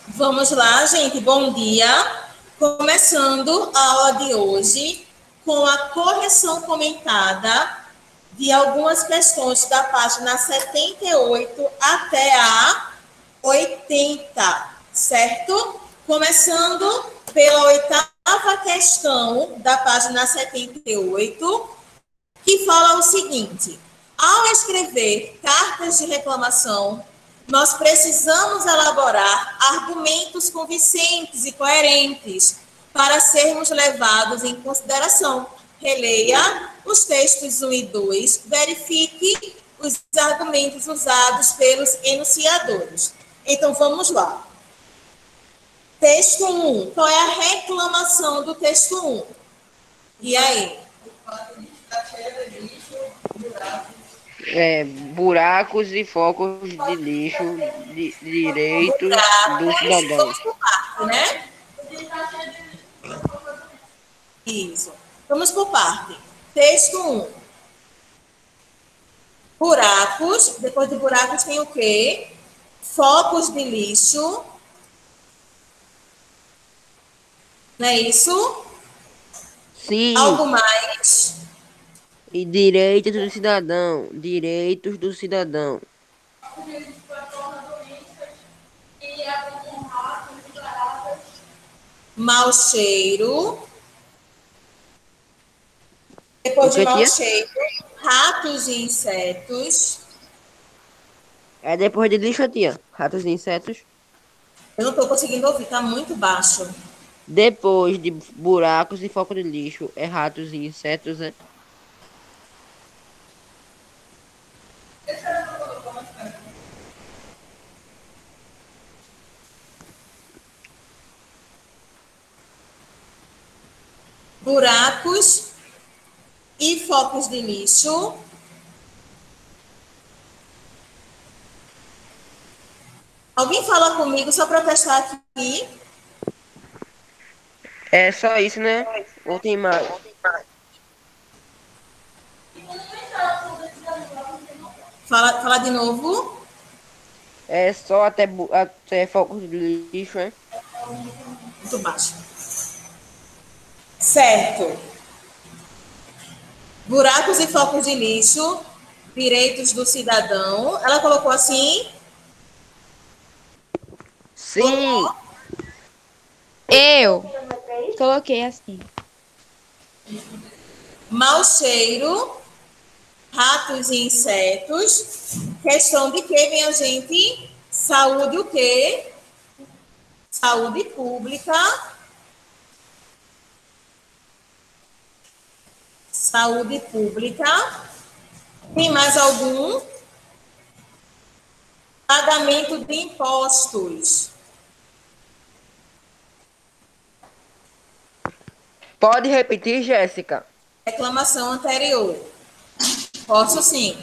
Vamos lá, gente. Bom dia. Começando a aula de hoje com a correção comentada de algumas questões da página 78 até a 80, certo? Começando pela oitava questão da página 78, que fala o seguinte: ao escrever cartas de reclamação, nós precisamos elaborar argumentos convincentes e coerentes para sermos levados em consideração. Releia os textos 1 e 2, verifique os argumentos usados pelos enunciadores. Então, vamos lá. Texto 1. Qual é a reclamação do texto 1? E aí? Buracos e focos de lixo direitos do cidadão. Vamos por parte, né? Isso. Vamos por parte. Texto 1. Buracos. Depois de buracos tem o quê? Focos de lixo. Não é isso? Sim. Algo mais? E direitos do cidadão. Direitos do cidadão. Mau cheiro. Depois de mau cheiro, ratos e insetos. Depois de lixo, tia. Ratos e insetos. Eu não estou conseguindo ouvir, está muito baixo. Depois de buracos e foco de lixo, ratos e insetos, né? Buracos e focos de lixo. Alguém fala comigo só para testar aqui? É só isso, né? Ou tem mais? Fala de novo. É só até focos de lixo, né? Muito baixo. Certo. Buracos e focos de lixo, direitos do cidadão. Ela colocou assim? Sim. Eu coloquei assim. Mau cheiro, ratos e insetos. Questão de que, minha gente? Saúde o quê? Saúde pública. Saúde pública. Tem mais algum? Pagamento de impostos. Pode repetir, Jéssica? Reclamação anterior. Posso sim.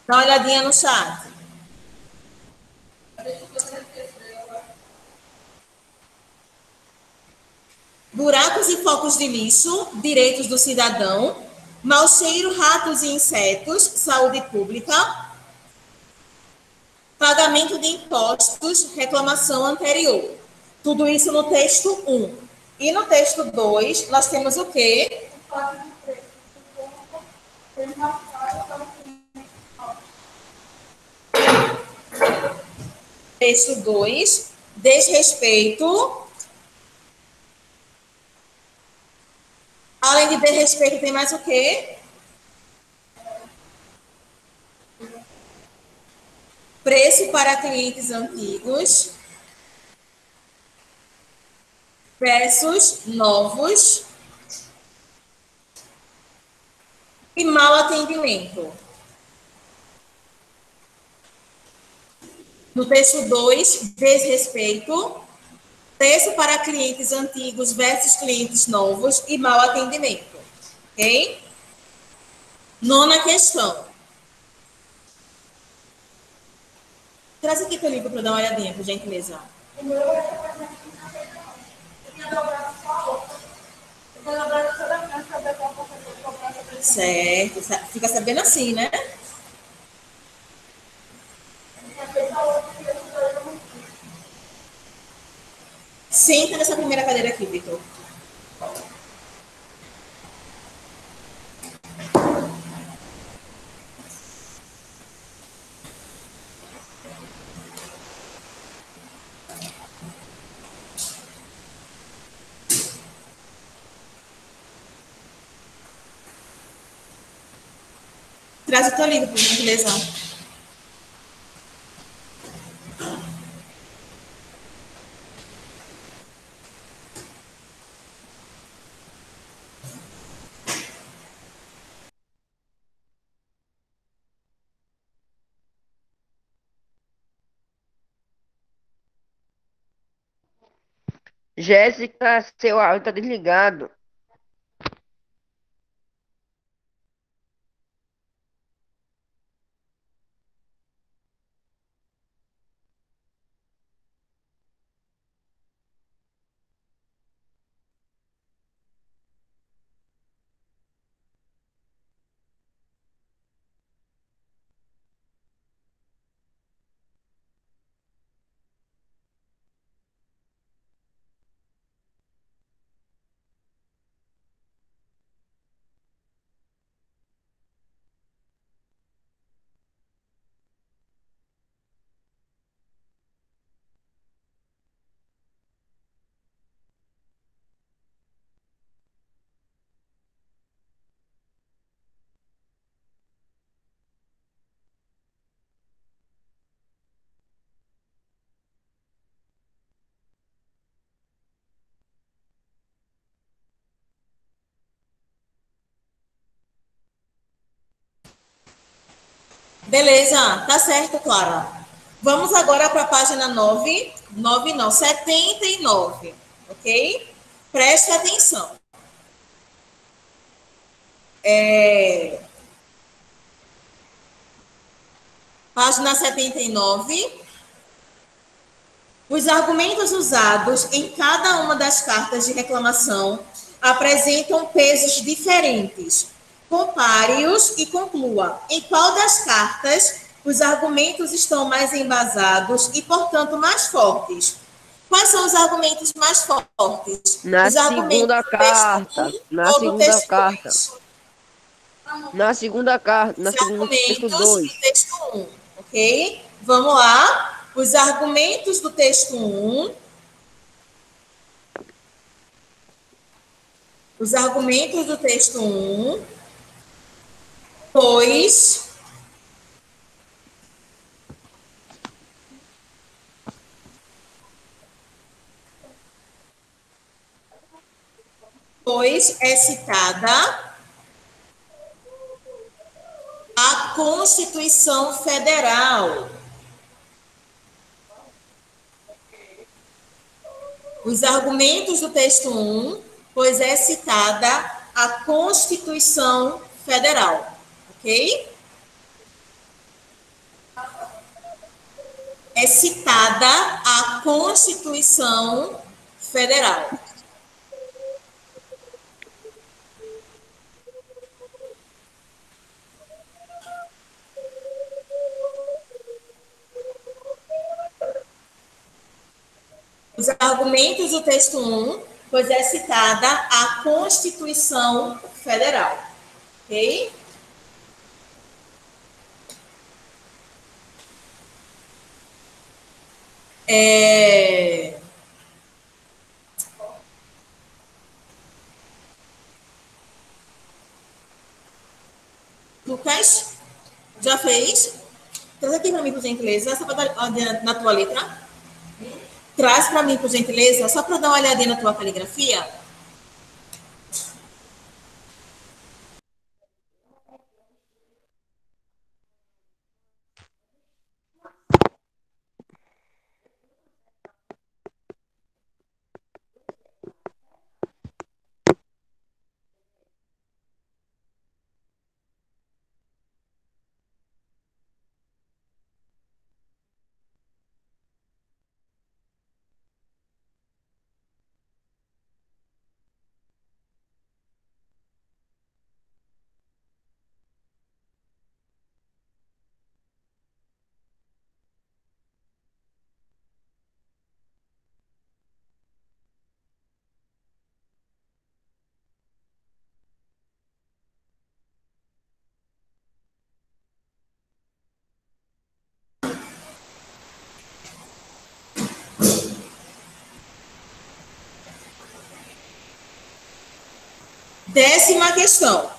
Dá uma olhadinha no chat. Buracos e focos de lixo, direitos do cidadão. Mau cheiro, ratos e insetos, saúde pública. Pagamento de impostos, reclamação anterior. Tudo isso no texto 1. E no texto 2, nós temos o quê? Texto 2, desrespeito. Além de desrespeito, tem mais o quê? Preço para clientes antigos. Preços novos. E mau atendimento. No texto 2, desrespeito. Preço para clientes antigos versus clientes novos e mau atendimento. Ok? Nona questão. Traz aqui teu livro para dar uma olhadinha, por gentileza. Certo. Fica sabendo assim, né? Senta nessa primeira cadeira aqui, Vitor. Traz o teu livro, por gentileza. Jéssica, seu áudio tá desligado. Beleza, tá certo, Clara. Vamos agora para a página 9, 9 não, 79, ok? Preste atenção. Página 79. Os argumentos usados em cada uma das cartas de reclamação apresentam pesos diferentes. Compare-os e conclua em qual das cartas os argumentos estão mais embasados e, portanto, mais fortes. Quais são os argumentos mais fortes? Na Os argumentos segunda do texto carta. 1 Na ou do segunda texto carta. 2? Na segunda carta. Na Os segunda texto argumentos do 2. texto 1, ok? Vamos lá. Os argumentos do texto 1. Os argumentos do texto 1, 2, é citada a Constituição Federal. Os argumentos do texto 1, pois é citada a Constituição Federal, ok? É citada a Constituição Federal. Os argumentos do texto 1, pois é citada a Constituição Federal, ok? Lucas, já fez? Traz aqui para mim, por gentileza, só para dar uma olhadinha na tua letra. Traz para mim, por gentileza, só para dar uma olhadinha na tua caligrafia. 10ª questão.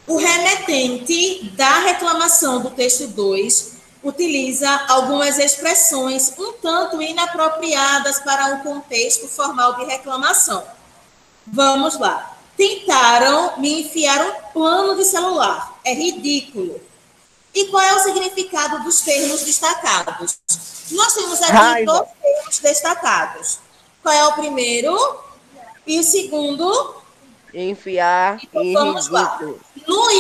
O remetente da reclamação do texto 2 utiliza algumas expressões um tanto inapropriadas para um contexto formal de reclamação. Vamos lá. Tentaram me enfiar um plano de celular. É ridículo. E qual é o significado dos termos destacados? Nós temos aqui 2 termos destacados. Qual é o primeiro? E o segundo? Enfiar então, em vamos ridículo. lá. No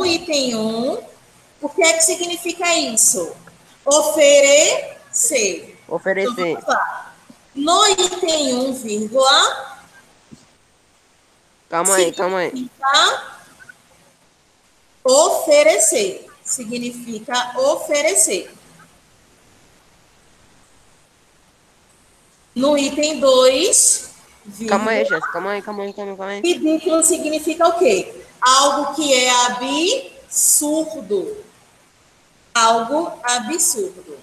item 1, o que é que significa isso? Oferecer. Oferecer. Então, vamos lá. No item 1, vírgula. Calma aí. Oferecer. Significa oferecer. No item 2, Calma aí, Jéssica. Calma aí. Ridículo significa o quê? Algo que é absurdo. Algo absurdo.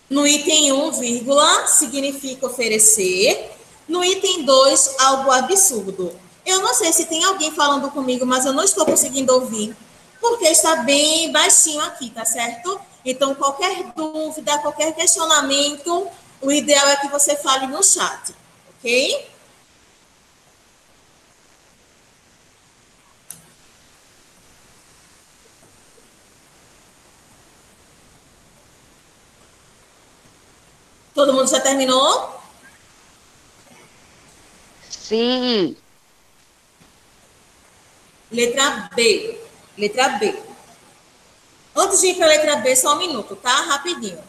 No item 1, vírgula, significa oferecer. No item 2, algo absurdo. Eu não sei se tem alguém falando comigo, mas eu não estou conseguindo ouvir, porque está bem baixinho aqui, tá certo? Então, qualquer dúvida, qualquer questionamento, o ideal é que você fale no chat, ok? Todo mundo já terminou? Sim. Letra B. Letra B. Antes de ir para a letra B, só um minuto, tá? Rapidinho.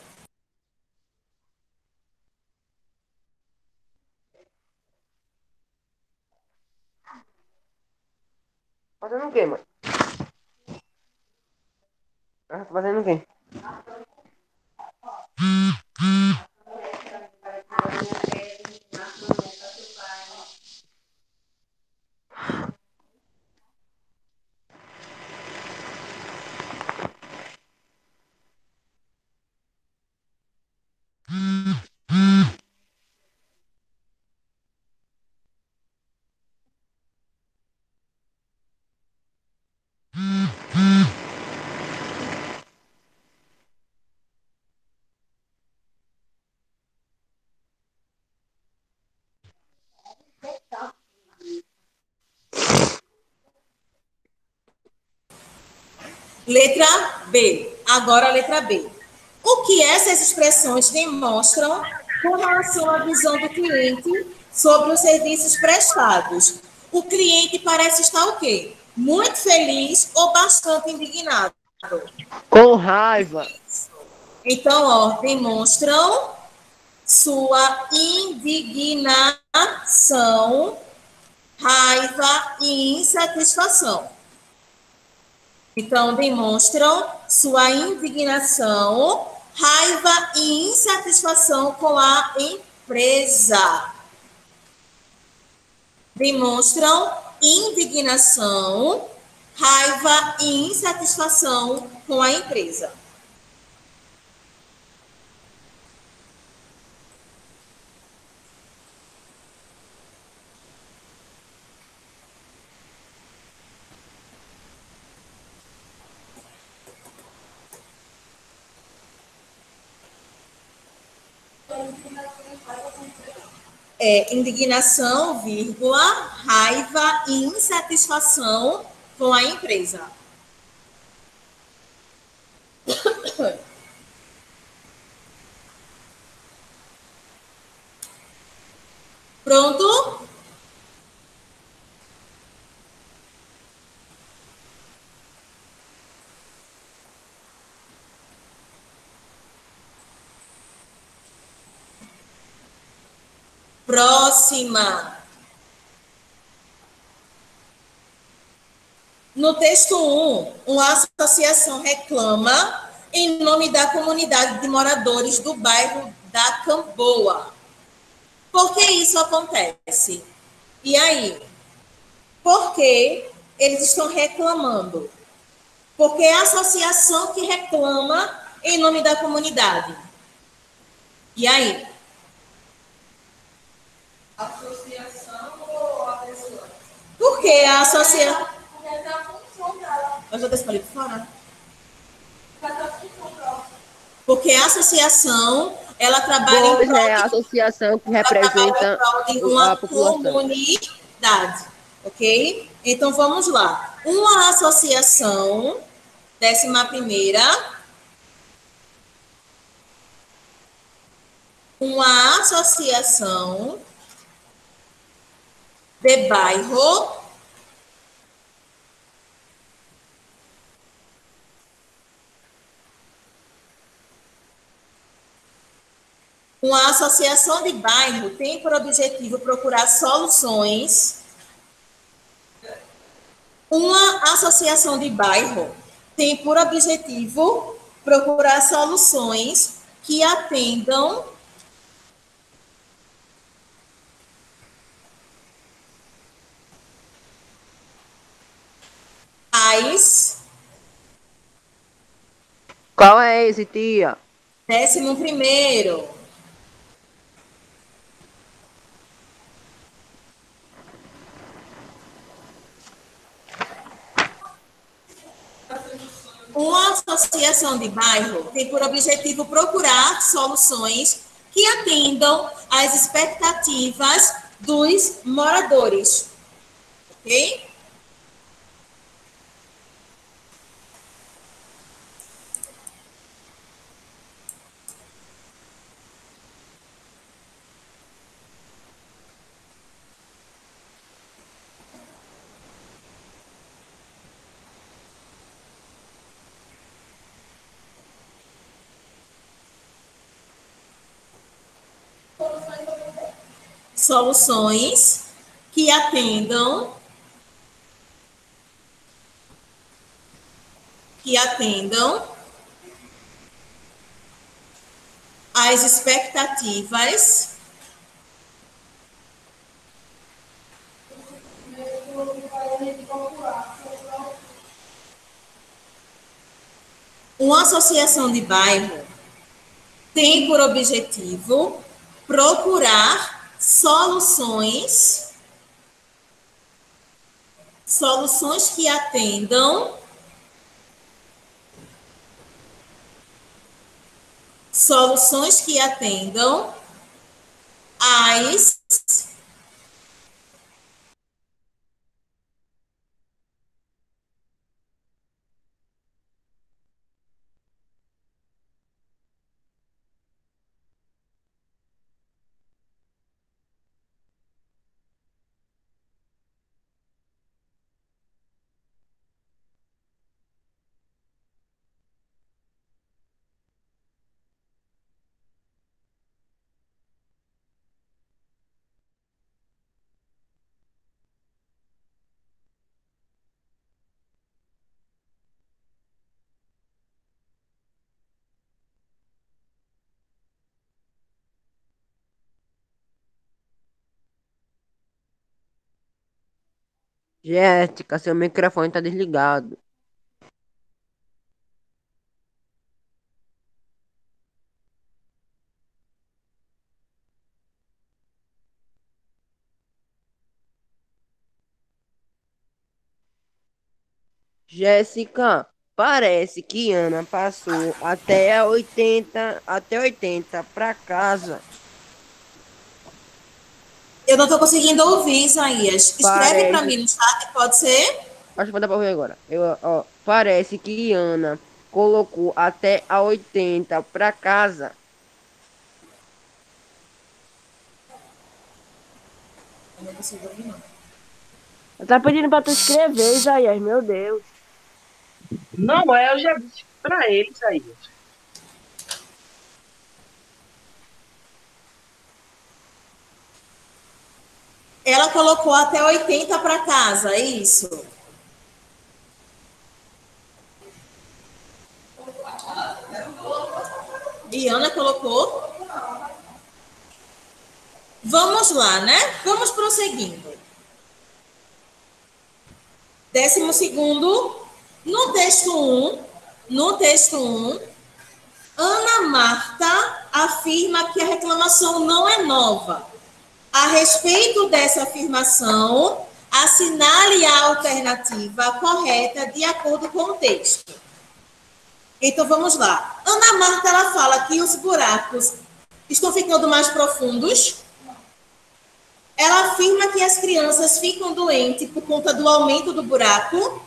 Fazendo o quê, mãe? Tá fazendo o quê? Letra B. Agora a letra B. O que essas expressões demonstram com relação à visão do cliente sobre os serviços prestados? O cliente parece estar o quê? Muito feliz ou bastante indignado? Com raiva. Então, ó, demonstram sua indignação, raiva e insatisfação. Então, demonstram sua indignação, raiva e insatisfação com a empresa. Demonstram indignação, raiva e insatisfação com a empresa. Indignação, vírgula, raiva e insatisfação com a empresa. Pronto? Próxima. No texto 1, uma associação reclama em nome da comunidade de moradores do bairro da Camboa. Por que isso acontece? E aí? Por que eles estão reclamando? Porque é a associação que reclama em nome da comunidade. E aí? Porque a associação... Eu já escolhi por fora. Porque a associação, ela trabalha Pois é, a associação que representa de uma a população. comunidade, ok? Então, vamos lá. Uma associação, 11ª, uma associação de bairro uma associação de bairro tem por objetivo procurar soluções. Uma associação de bairro tem por objetivo procurar soluções que atendam às... Qual é esse, tia? 11º. Uma associação de bairro tem por objetivo procurar soluções que atendam às expectativas dos moradores. Ok? Soluções que atendam às expectativas uma associação de bairro tem por objetivo procurar soluções que atendam às Jéssica, seu microfone tá desligado. Jéssica, parece que Ana passou até 80 para casa. Eu não estou conseguindo ouvir, Isaías. Escreve para Parece, mim no chat, pode ser? acho que vai dar para ouvir agora. Parece que Ana colocou até a 80 para casa. Eu não consigo ouvir, não. Tá pedindo pra tu escrever, Isaías, meu Deus. Não, eu já disse pra eles aí. Ela colocou até 80 para casa, é isso? E Ana colocou? Vamos lá, né? Vamos prosseguindo. 12º, no texto 1, Ana Marta afirma que a reclamação não é nova. A respeito dessa afirmação, Assinale a alternativa correta de acordo com o texto. Então, vamos lá. Ana Marta, ela fala que os buracos estão ficando mais profundos. Ela afirma que as crianças ficam doentes por conta do aumento do buraco.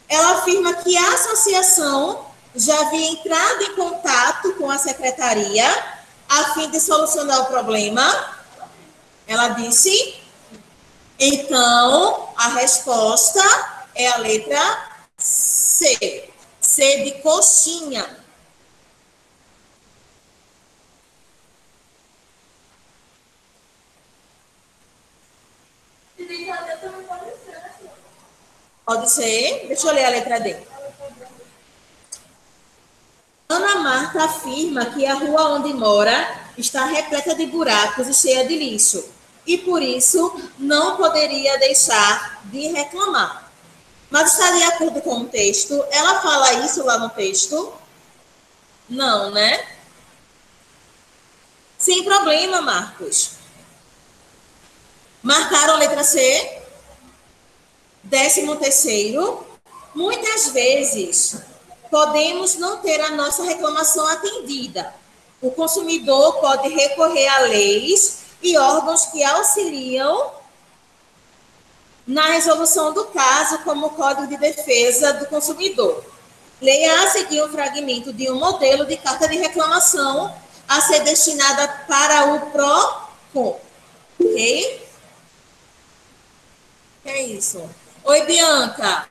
Ela afirma que a associação já havia entrado em contato com a secretaria a fim de solucionar o problema. Ela disse. Então, a resposta é a letra C. C de coxinha. Pode ser? Deixa eu ler a letra D. Ana Marta afirma que a rua onde mora está repleta de buracos e cheia de lixo. E por isso não poderia deixar de reclamar. Mas está de acordo com o texto? Ela fala isso lá no texto? Não, né? Sem problema, Marcos. Marcaram a letra C? 13º. Muitas vezes podemos não ter a nossa reclamação atendida. O consumidor pode recorrer a leis e órgãos que auxiliam na resolução do caso, como o Código de Defesa do Consumidor. Leia a seguir um fragmento de um modelo de carta de reclamação a ser destinada para o PROCON. Ok? Que é isso? Oi, Bianca.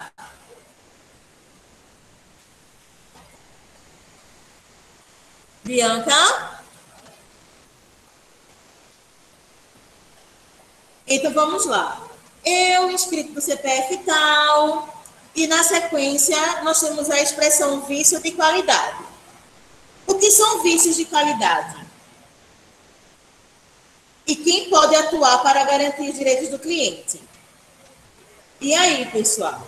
Bianca? Então, vamos lá. Eu, inscrito do CPF tal, e na sequência nós temos a expressão vício de qualidade. O que são vícios de qualidade? E quem pode atuar para garantir os direitos do cliente? E aí, pessoal?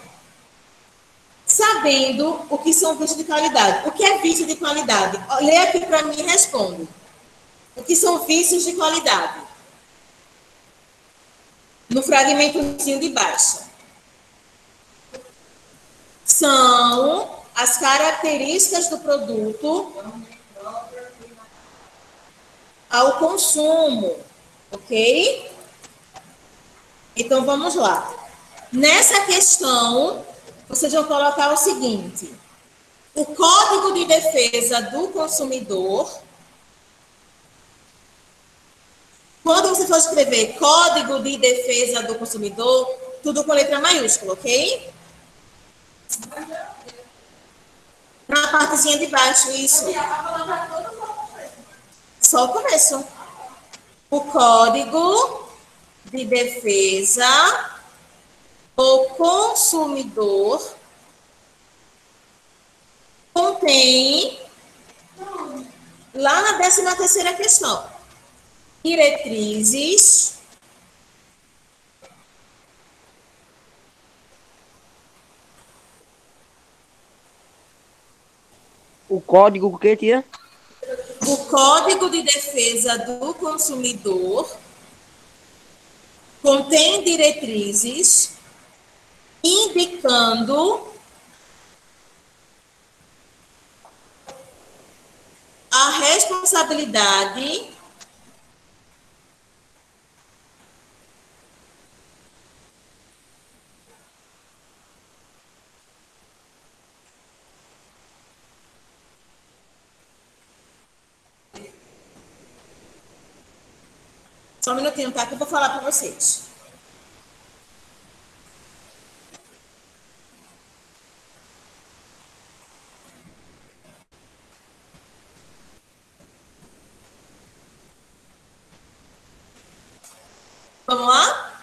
Sabendo o que são vícios de qualidade. O que é vício de qualidade? Lê aqui para mim e responde. O que são vícios de qualidade? No fragmentozinho de baixo. São as características do produto ao consumo, ok? Então, vamos lá. Nessa questão, vocês vão colocar o seguinte. O Código de Defesa do Consumidor, quando você for escrever Código de Defesa do Consumidor, tudo com letra maiúscula, ok? Na partezinha de baixo, isso. Só o começo. O Código de Defesa do Consumidor contém, lá na 13ª questão, diretrizes O código que tinha? o Código de Defesa do Consumidor contém diretrizes indicando a responsabilidade só um minutinho, tá? Que eu vou falar para vocês. Vamos lá?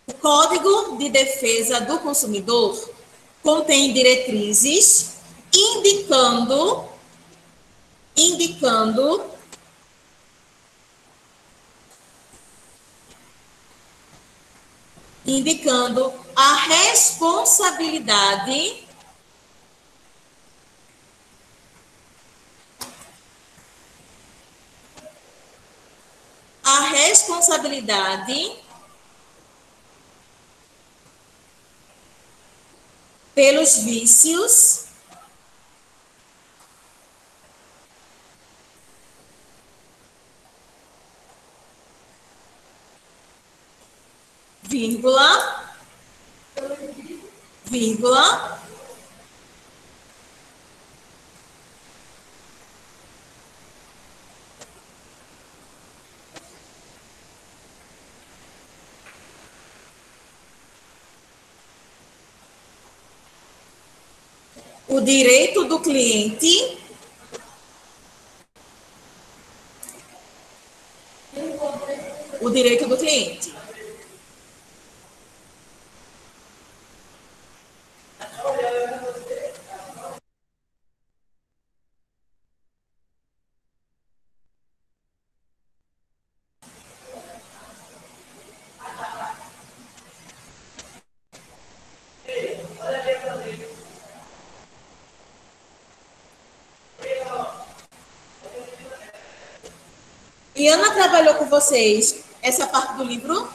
O Código de Defesa do Consumidor contém diretrizes indicando a responsabilidade responsabilidade pelos vícios vírgula, vírgula, o direito do cliente o direito do cliente. E Ana trabalhou com vocês essa parte do livro?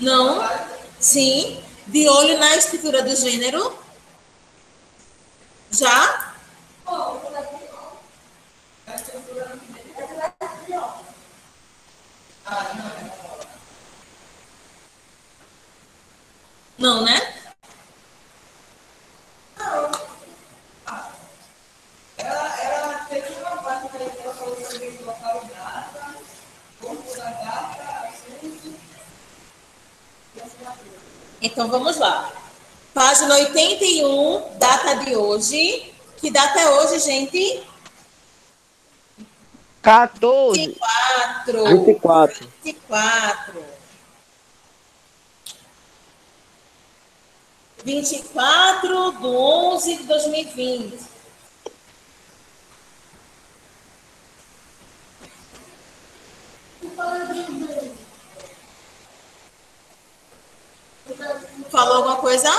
Não? Sim. De olho na escritura do gênero? Já? Não, né? Então, vamos lá. Página 81, data de hoje. Que data é hoje, gente? 14. 24. 24. 24. 24/11/2020. Falou alguma coisa?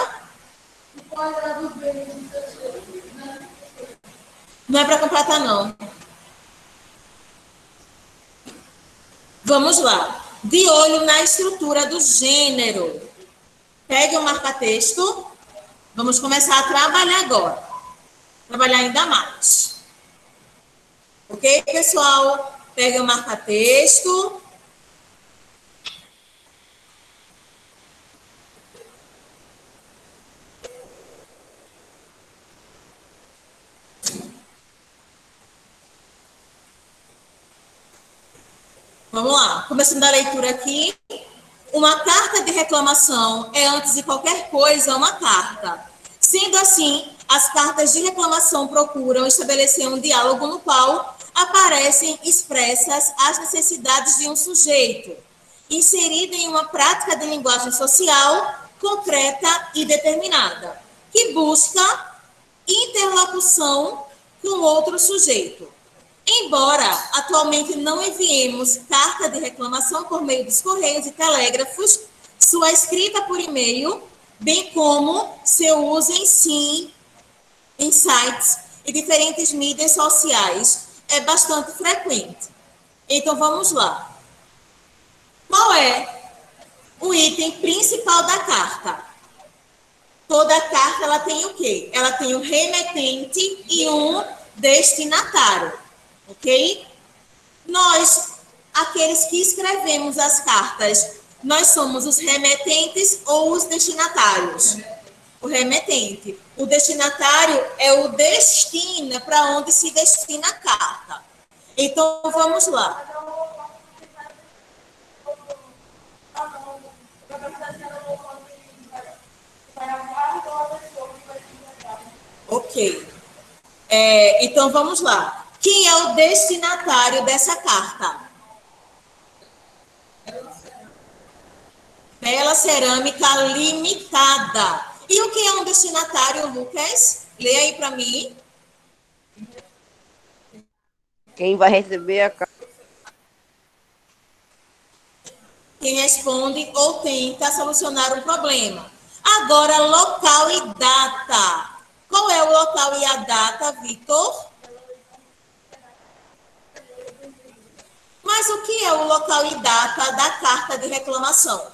Não é para completar, não. Vamos lá. De olho na estrutura do gênero. Pegue o marca-texto. Vamos começar a trabalhar agora. Trabalhar ainda mais. Ok, pessoal? Pegue o marca-texto. Vamos lá, começando a leitura aqui. Uma carta de reclamação é, antes de qualquer coisa, uma carta. Sendo assim, as cartas de reclamação procuram estabelecer um diálogo no qual aparecem expressas as necessidades de um sujeito, inserido em uma prática de linguagem social concreta e determinada, que busca interlocução com outro sujeito. Embora atualmente não enviemos carta de reclamação por meio dos correios e telégrafos, sua escrita por e-mail, bem como seu uso em sites e diferentes mídias sociais, é bastante frequente. Então, vamos lá. Qual é o item principal da carta? Toda carta ela tem o quê? Ela tem um remetente e um destinatário. Ok? Nós, aqueles que escrevemos as cartas, nós somos os remetentes ou os destinatários? O remetente. O destinatário é o destino, para onde se destina a carta. Então, vamos lá. Ok. Então, vamos lá. Quem é o destinatário dessa carta? Bela Cerâmica Limitada. E o que é um destinatário, Lucas? Lê aí para mim. Quem vai receber a carta? Quem responde ou tenta solucionar um problema. Agora, local e data. Qual é o local e a data, Vitor? Mas o que é o local e data da carta de reclamação?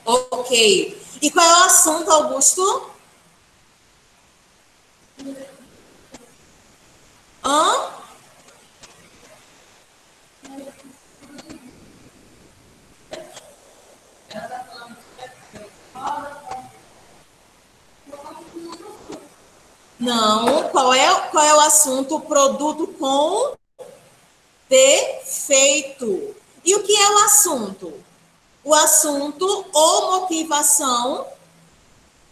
Ok. E qual é o assunto, Augusto? Hã? Não. Qual é o assunto? Produto com defeito. E o que é o assunto? O assunto ou motivação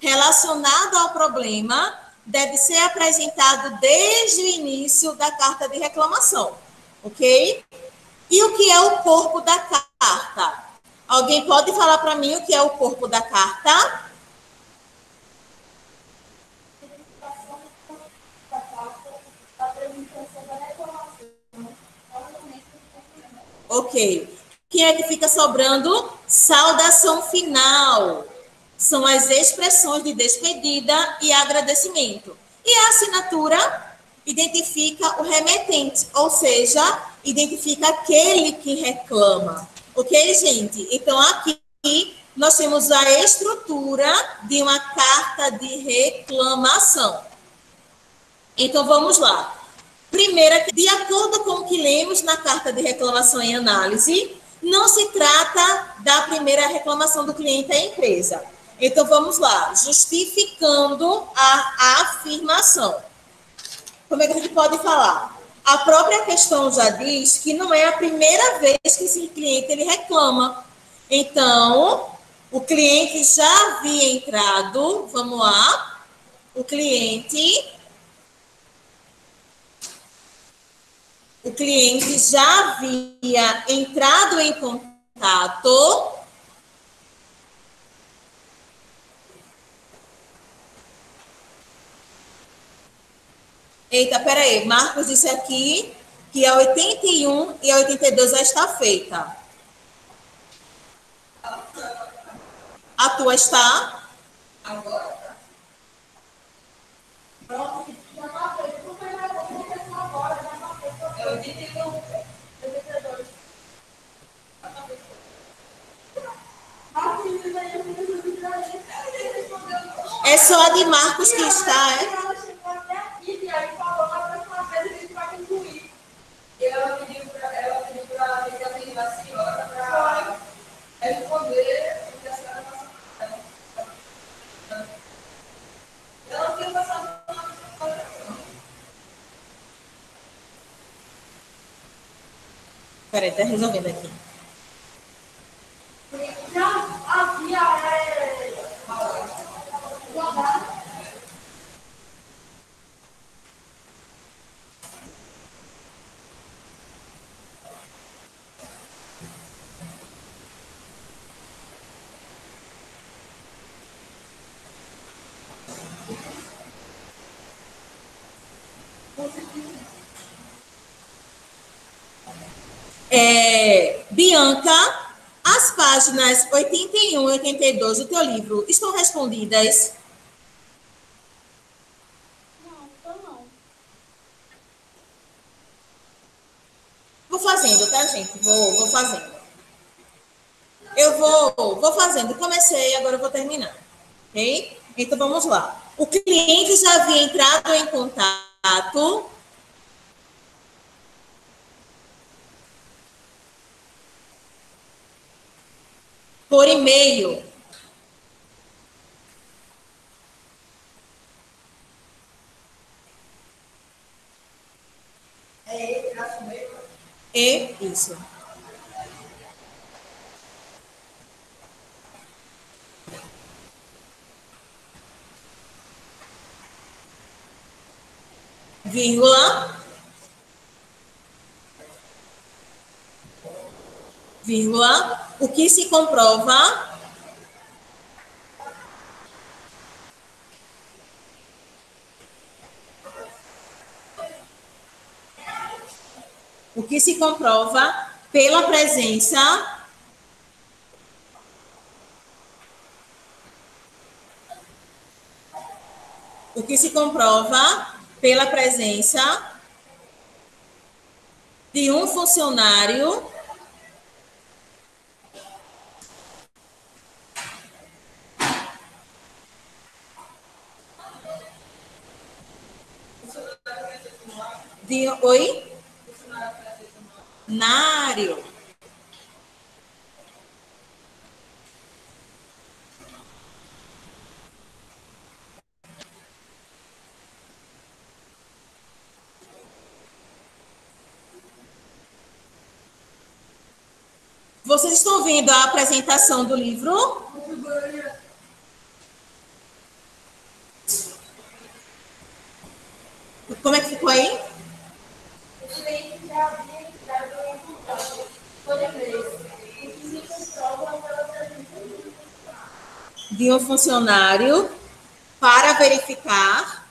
relacionado ao problema deve ser apresentado desde o início da carta de reclamação, ok? E o que é o corpo da carta? Alguém pode falar para mim o que é o corpo da carta? Ok. Quem é que fica sobrando? Saudação final. São as expressões de despedida e agradecimento. E a assinatura identifica o remetente, ou seja, identifica aquele que reclama. Ok, gente? Então, aqui nós temos a estrutura de uma carta de reclamação. Então, vamos lá. Primeira, de acordo com o que lemos na carta de reclamação em análise, não se trata da primeira reclamação do cliente à empresa. Então, vamos lá, justificando a afirmação. Como é que a gente pode falar? A própria questão já diz que não é a primeira vez que esse cliente ele reclama. Então, o cliente já havia entrado, vamos lá, o cliente já havia entrado em contato Eita, peraí, Marcos disse aqui que a 81 e a 82 já está feita. A tua está? Agora. Pronto, já está feita. Não foi nada, não aconteceu agora, já está feita. É 81, 82. É só a de Marcos que está, é? E aí falou, na próxima vez a gente vai concluir. Ela pediu para a gente atender a senhora para responder o que a senhora passou. Ela não tinha passado uma. Peraí, está resolvendo aqui. Já havia guardado. Bianca, as páginas 81 e 82 do teu livro estão respondidas? Não. Vou fazendo, tá, gente? Vou fazendo. Eu vou fazendo. Comecei, agora eu vou terminar. Ok? Então, vamos lá. O cliente já havia entrado em contato por e-mail. E isso. Vírgula. Vírgula. O que se comprova pela presença O que se comprova pela presença de um funcionário de oi? Nário. Vocês estão vendo a apresentação do livro? Como é que ficou aí? De um funcionário para verificar,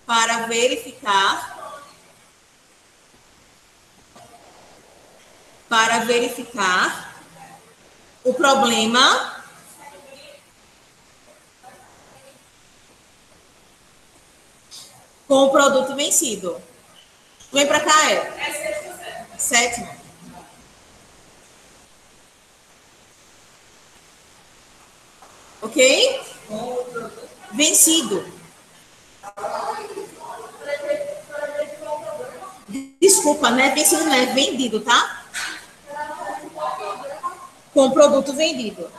para verificar, para verificar o problema com o produto vencido. Vem para cá, sétimo. Ok? Vencido. Desculpa, não é vencido, não é vendido, tá? Com produto vendido.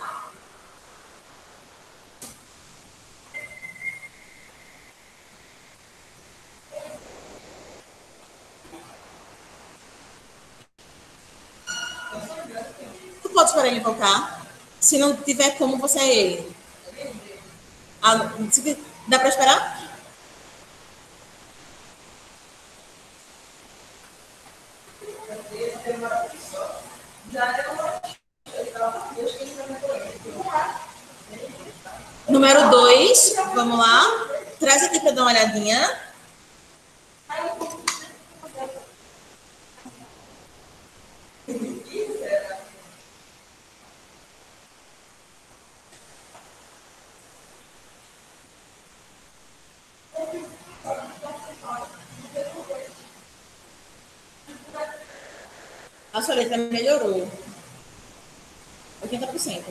Tu pode esperar ele voltar? Se não tiver como, você é ele. Ah, dá para esperar? Número 2, vamos lá. Traz aqui para dar uma olhadinha. A sua letra melhorou. 80%.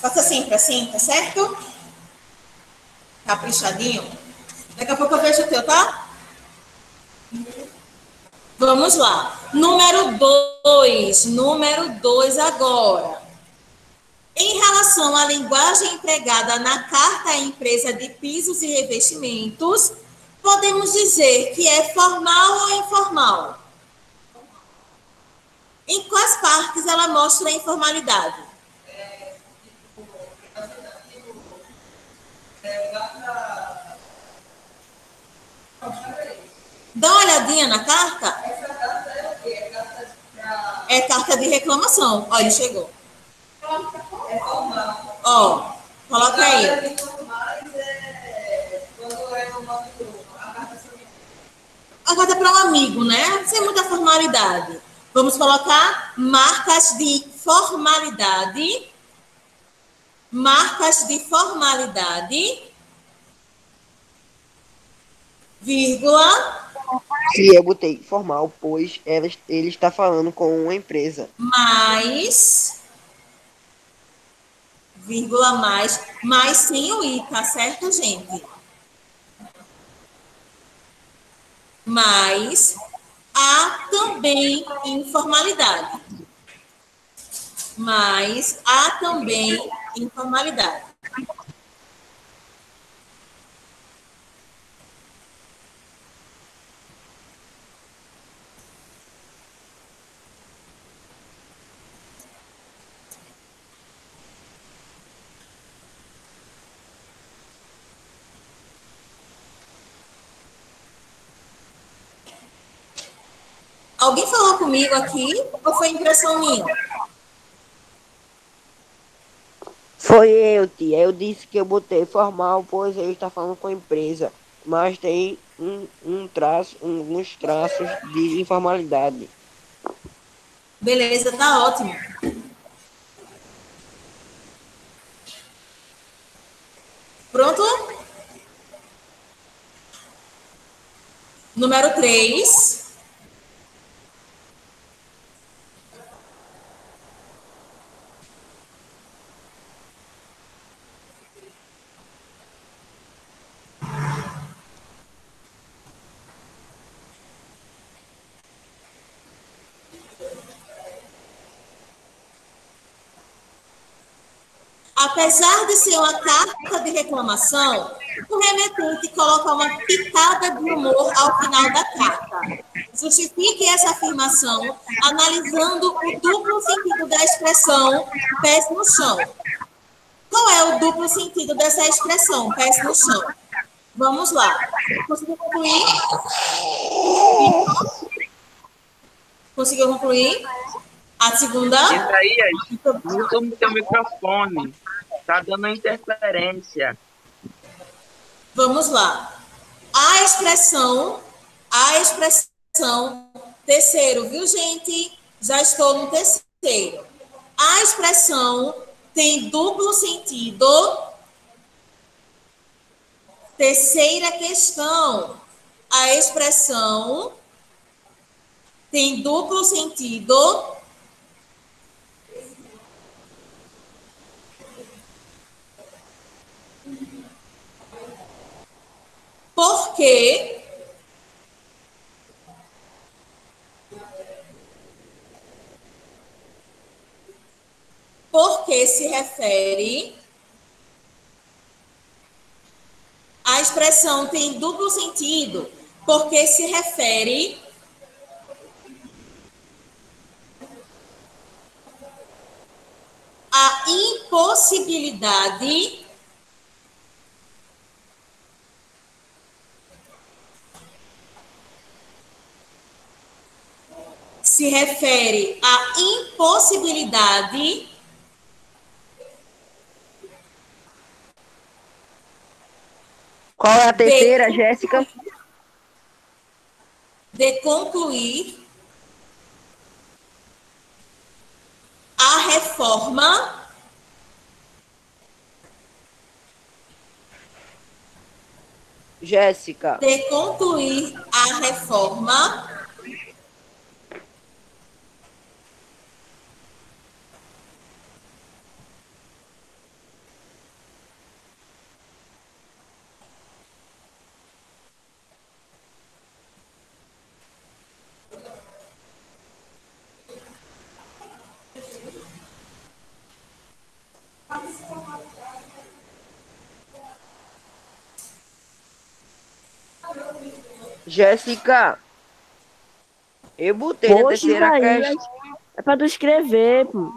Faça sempre assim, tá certo? Caprichadinho. Daqui a pouco eu vejo o teu, tá? Vamos lá. Número 2 agora. Em relação à linguagem empregada na carta à empresa de pisos e revestimentos, podemos dizer que é formal ou informal? Em quais partes ela mostra a informalidade? Dá uma olhadinha na carta. Essa carta é o quê? É carta de reclamação. Olha, ele chegou. É formal. Ó, coloca aí. A carta para um amigo, né? Sem muita formalidade. Vamos colocar marcas de formalidade. Marcas de formalidade. Vírgula. E eu botei formal, pois ele está falando com uma empresa. Mais, vírgula mais sem o i, tá certo, gente? Mas há também informalidade. Mas há também informalidade. Alguém falou comigo aqui ou foi impressão minha? Foi eu, tia. Eu disse que eu botei formal, pois ele está falando com a empresa. Mas tem uns traços de informalidade. Beleza, tá ótimo. Pronto? Número 3. Apesar de ser uma carta de reclamação, o remetente coloca uma pitada de humor ao final da carta. Justifique essa afirmação analisando o duplo sentido da expressão pés no chão. Qual é o duplo sentido dessa expressão, pés no chão? Vamos lá. Conseguiu concluir? Conseguiu concluir? A segunda? Isaías, muda o teu microfone. Tá dando interferência. Vamos lá. A expressão, terceiro, viu, gente? Já estou no terceiro. A expressão tem duplo sentido. Terceira questão. A expressão tem duplo sentido. Porque se refere. A expressão tem duplo sentido porque se refere à impossibilidade se refere à impossibilidade Qual é a terceira, Jéssica? de concluir a reforma Jéssica. de concluir a reforma Jéssica, eu botei na Poxa, terceira Isaías, questão. é pra tu escrever, pô.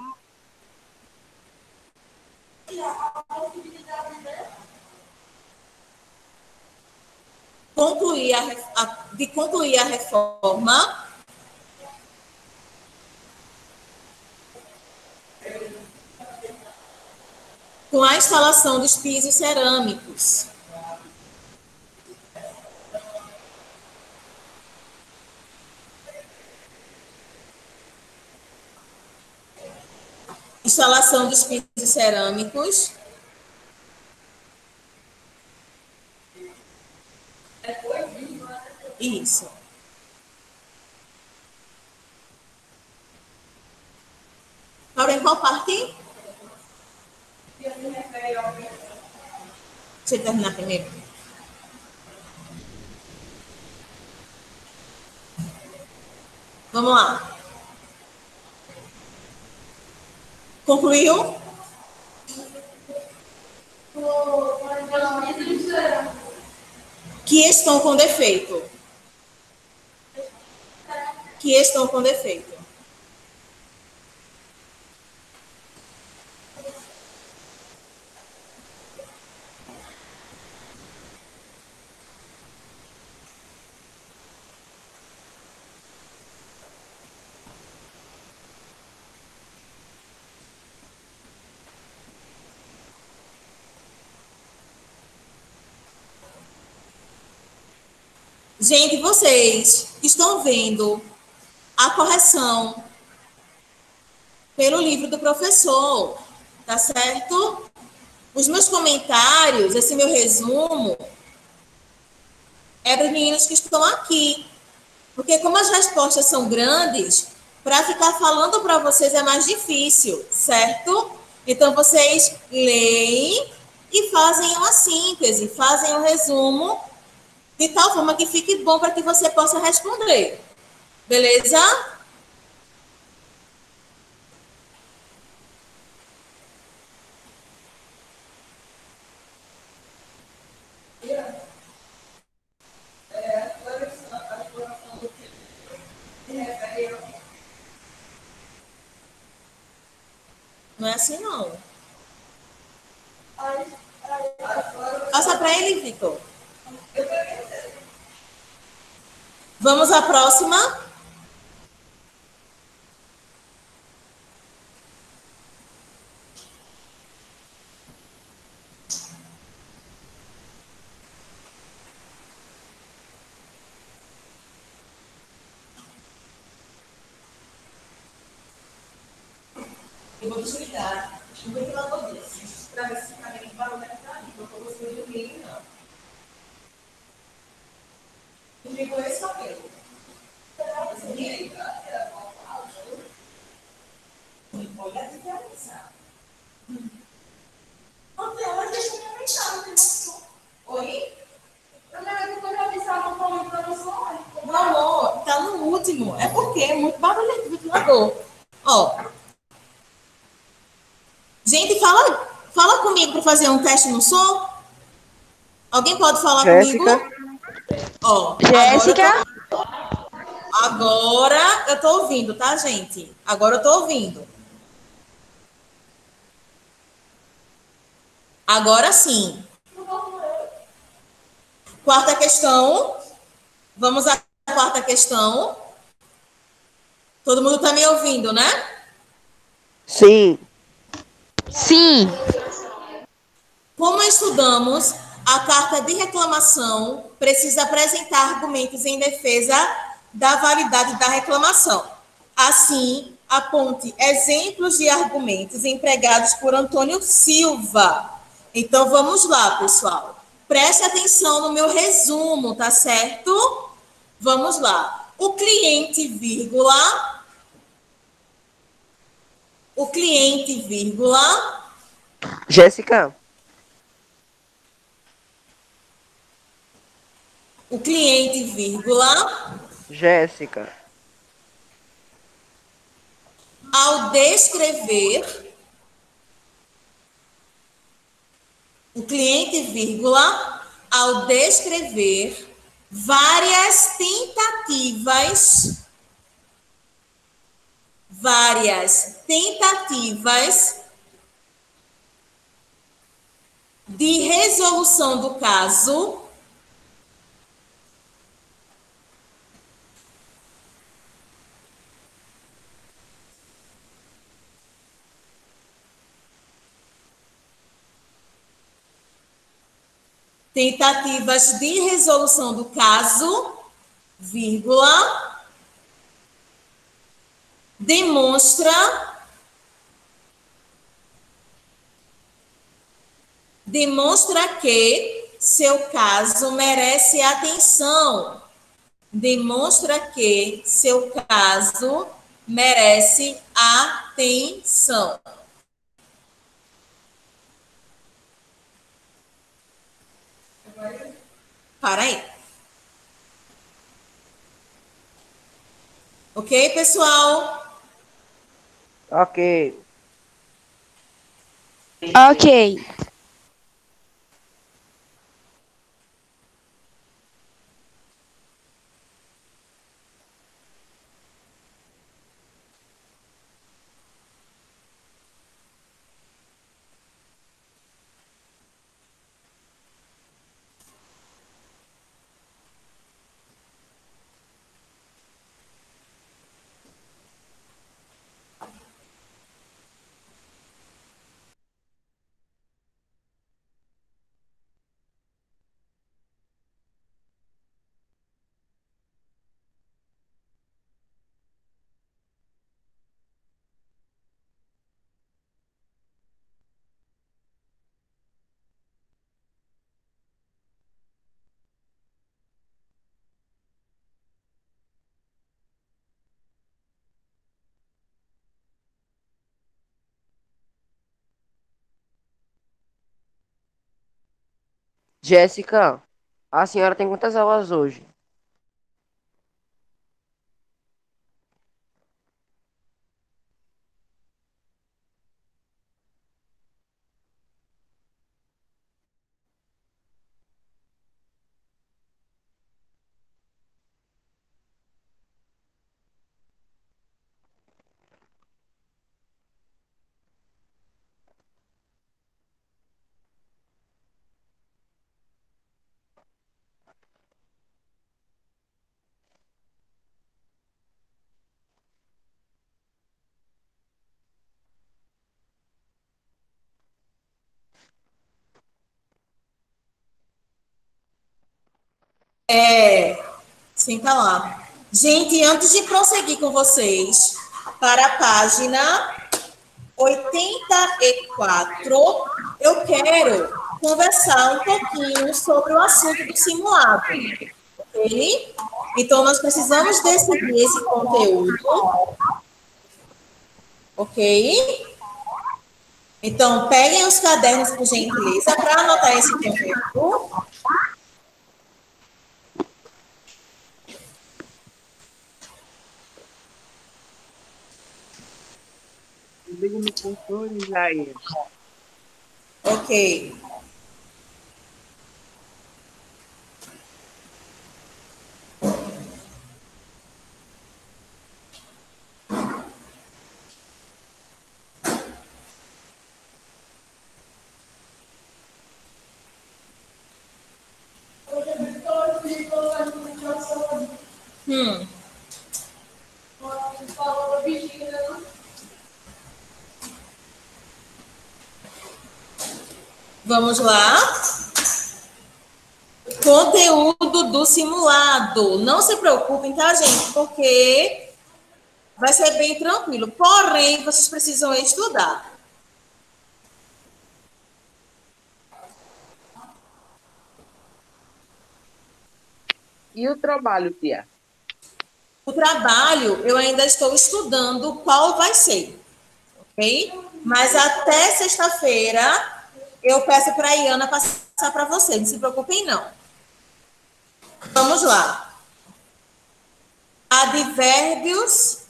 de concluir a reforma com a instalação dos pisos cerâmicos. Instalação dos pisos cerâmicos. Isso. Agora, em qual parte? Deixa eu terminar primeiro. Vamos lá. Concluiu? Que estão com defeito. Que estão com defeito. Gente, vocês estão vendo a correção pelo livro do professor, tá certo? Os meus comentários, esse meu resumo, é para os meninos que estão aqui. Porque como as respostas são grandes, para ficar falando para vocês é mais difícil, certo? Então, vocês leem e fazem uma síntese, fazem um resumo, de tal forma que fique bom para que você possa responder. Beleza? Não é assim, não. Passa para ele, Vitor. Vamos à próxima. Eu vou desligar o ventilador desse, para ver se está bem para onde está ali, porque eu vou dormir, não. Desligou esse cabelo. Olha a diferença. Ontem, mas deixa eu pensar, não tem noção. Oi? Eu não vou avisar, não falando para você. Meu amor, tá no último. É porque é muito barulhento o ventilador. Ó. Gente, fala comigo para fazer um teste no som. Alguém pode falar Jéssica? comigo? Ó, Jéssica? Agora eu tô ouvindo, tá, gente? Agora eu tô ouvindo. Agora sim. Quarta questão. Vamos à quarta questão. Todo mundo tá me ouvindo, né? Sim. Sim. Como estudamos, a carta de reclamação precisa apresentar argumentos em defesa da validade da reclamação. Assim, aponte exemplos de argumentos empregados por Antônio Silva. Então, vamos lá, pessoal. Preste atenção no meu resumo, tá certo? Vamos lá. O cliente, vírgula. O cliente, vírgula. Jéssica? O cliente, vírgula. Jéssica? Ao descrever, o cliente, vírgula, ao descrever várias tentativas de resolução do caso, vírgula, demonstra que seu caso merece atenção. Demonstra que seu caso merece atenção. Para aí. Ok, pessoal? Ok. Ok. Jéssica, a senhora tem quantas aulas hoje? Senta lá. Gente, antes de prosseguir com vocês para a página 84, eu quero conversar um pouquinho sobre o assunto do simulado, ok? Então, nós precisamos decidir esse conteúdo, ok? Então, peguem os cadernos, por gentileza, para anotar esse conteúdo. Liga o microfone, Jair. Ok. Hum. Vamos lá. Conteúdo do simulado. Não se preocupem, tá, gente? Porque vai ser bem tranquilo. Porém, vocês precisam estudar. E o trabalho, tia? O trabalho, eu ainda estou estudando qual vai ser, ok? Mas até sexta-feira, eu peço para a Iana passar para vocês. Não se preocupem, não. Vamos lá. Advérbios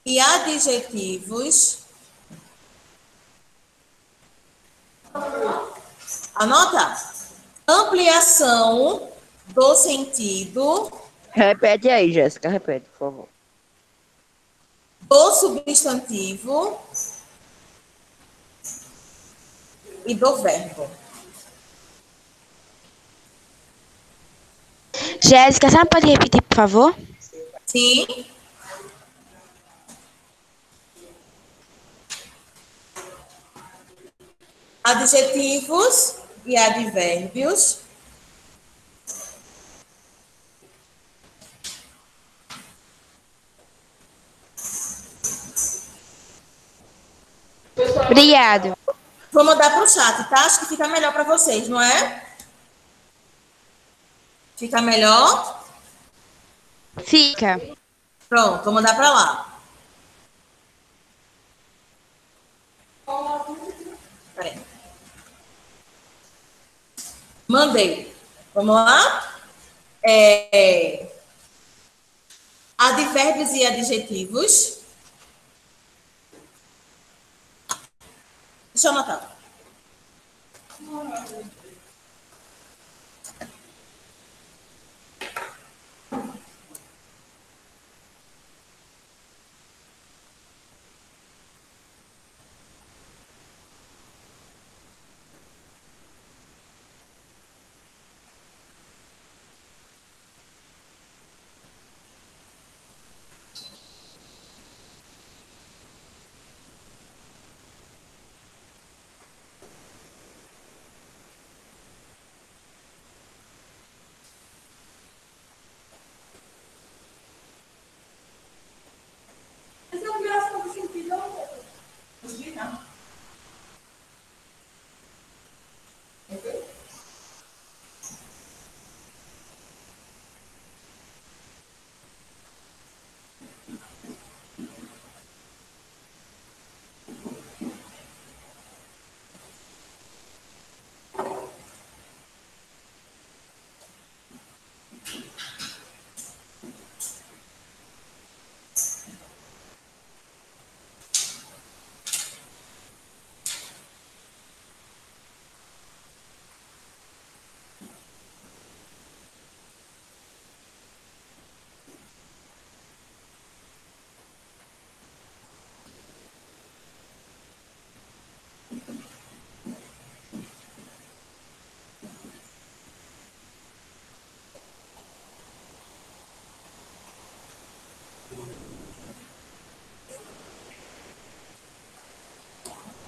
e adjetivos. Anota. Ampliação do sentido Repete aí, Jéssica, repete, por favor. do substantivo e do verbo. Jéssica, você pode repetir, por favor? Sim. Adjetivos e advérbios. Obrigado. Vou mandar para o chat, tá? Acho que fica melhor para vocês, não é? Fica melhor? Fica. Pronto, vou mandar para lá. Peraí. Mandei. Vamos lá? Advérbios e adjetivos. Deixa eu anotar.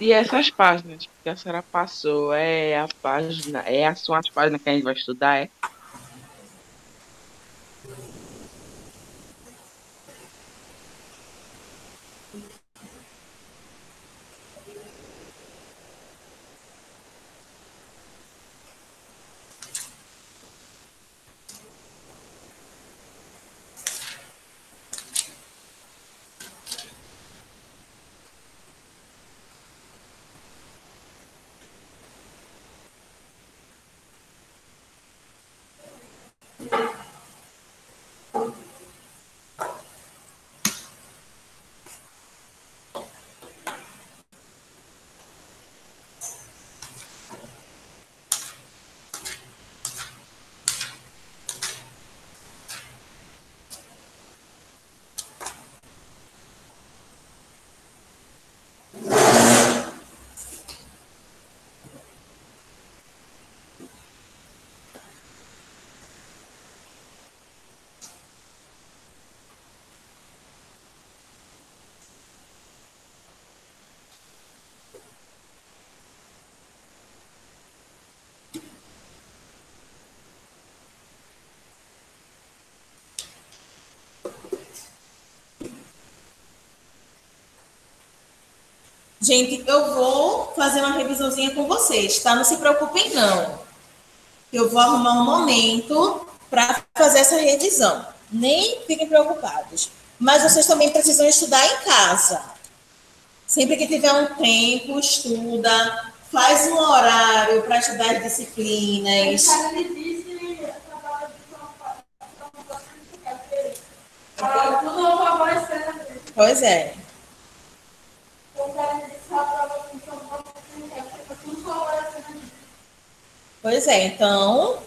E essas páginas que a senhora passou, são as páginas que a gente vai estudar, é? Gente, eu vou fazer uma revisãozinha com vocês, tá? Não se preocupem, não. Eu vou arrumar um momento para fazer essa revisão. Nem fiquem preocupados. Mas vocês também precisam estudar em casa. Sempre que tiver um tempo, estuda. Faz um horário para estudar as disciplinas. Pois é. Pois é, então,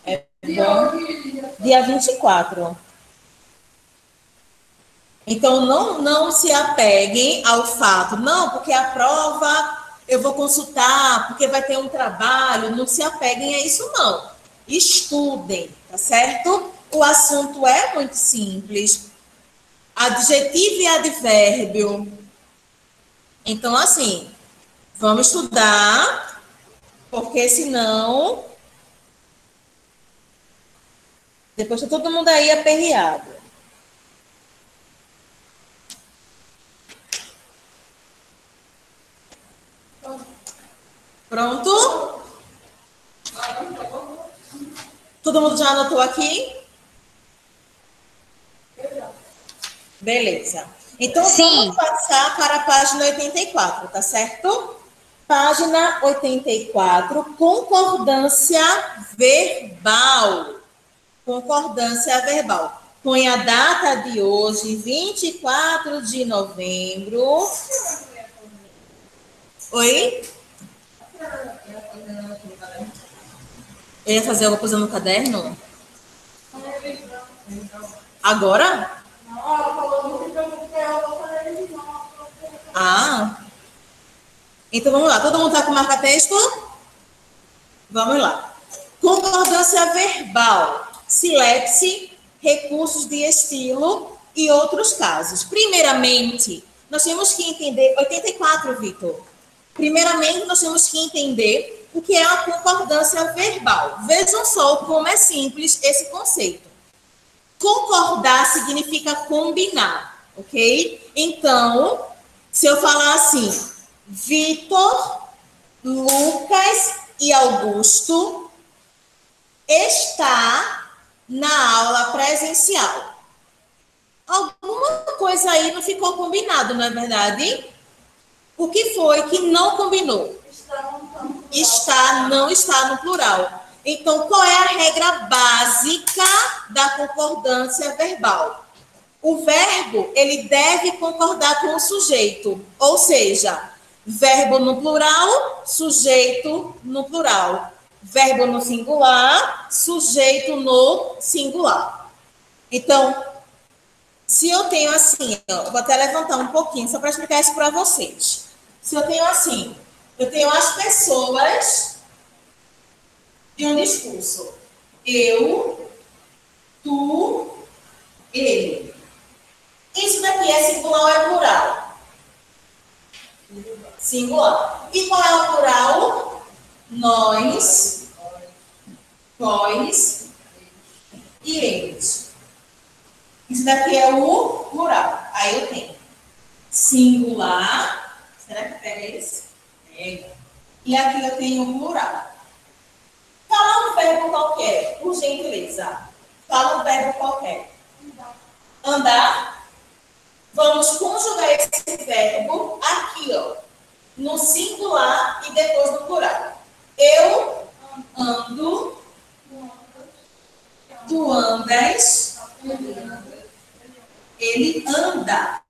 é bom. Dia 24. Então, não se apeguem ao fato, não, porque a prova eu vou consultar, porque vai ter um trabalho, não se apeguem a isso, não. Estudem, tá certo? O assunto é muito simples. Adjetivo e advérbio. Então, assim, vamos estudar, porque senão depois está todo mundo aí aperreado. Pronto? Todo mundo já anotou aqui? Beleza. Então, vamos passar para a página 84, tá certo? Página 84, concordância verbal. Concordância verbal. Põe a data de hoje, 24 de novembro. Oi? Eu ia fazer alguma coisa no caderno? Agora? Ah. Então vamos lá. Todo mundo está com marca-texto? Vamos lá. Concordância verbal. Silepse, recursos de estilo e outros casos. Primeiramente, nós temos que entender... 84, Vitor. Primeiramente, nós temos que entender o que é a concordância verbal. Vejam só como é simples esse conceito. Concordar significa combinar, ok? Então, se eu falar assim, Vitor, Lucas e Augusto está na aula presencial. Alguma coisa aí não ficou combinado, não é verdade? O que foi que não combinou? Não está no plural. Então, qual é a regra básica da concordância verbal? O verbo, ele deve concordar com o sujeito, ou seja, verbo no plural, sujeito no plural. Verbo no singular, sujeito no singular. Então, se eu tenho assim, ó, vou até levantar um pouquinho, só para explicar isso para vocês. Se eu tenho assim, eu tenho as pessoas de um discurso. Eu, tu, ele. Isso daqui é singular ou é plural? Singular. E qual é o plural? Nós, vós e eles. Isso daqui é o plural. Aí eu tenho singular. Será que pega esse? Pega. E aqui eu tenho o plural. Fala um verbo qualquer, por gentileza. Fala um verbo qualquer. Andar. Vamos conjugar esse verbo aqui, ó, no singular e depois no plural. Eu ando, tu andas, ele anda.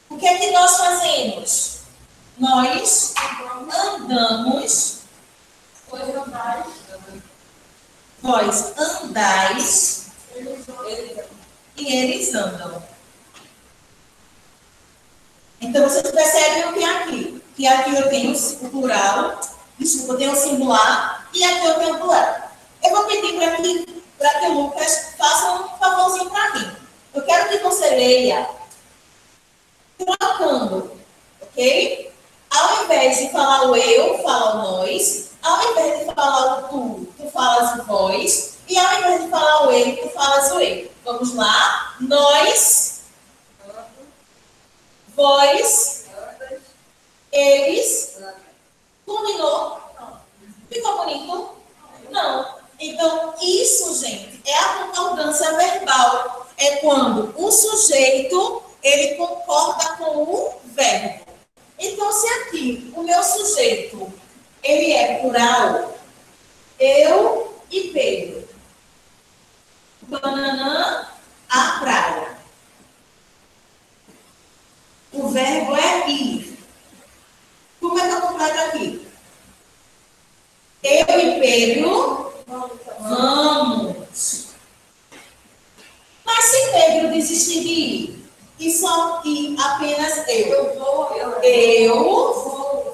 O que é que nós fazemos? Nós andamos, vós andais e eles andam. Então, vocês percebem o que é aqui? Que aqui eu tenho o plural, desculpa, eu tenho o singular e aqui eu tenho o plural. Eu vou pedir para que o Lucas faça um favorzinho para mim. Eu quero que você leia trocando, ok? Ao invés de falar o eu, fala o nós. Ao invés de falar o tu falas o vós. E ao invés de falar o ele, tu falas o ele. Vamos lá? Nós, vós, eles. Combinou? Ficou bonito? Não. Então, isso, gente, é a concordância verbal. É quando o sujeito, ele concorda com o verbo. Então, se aqui o meu sujeito, ele é plural, eu e Pedro. Bananã, a praia. O verbo é ir. Como é que eu completo aqui? Eu e Pedro vamos. Mas se Pedro desistir de ir, e só ir apenas eu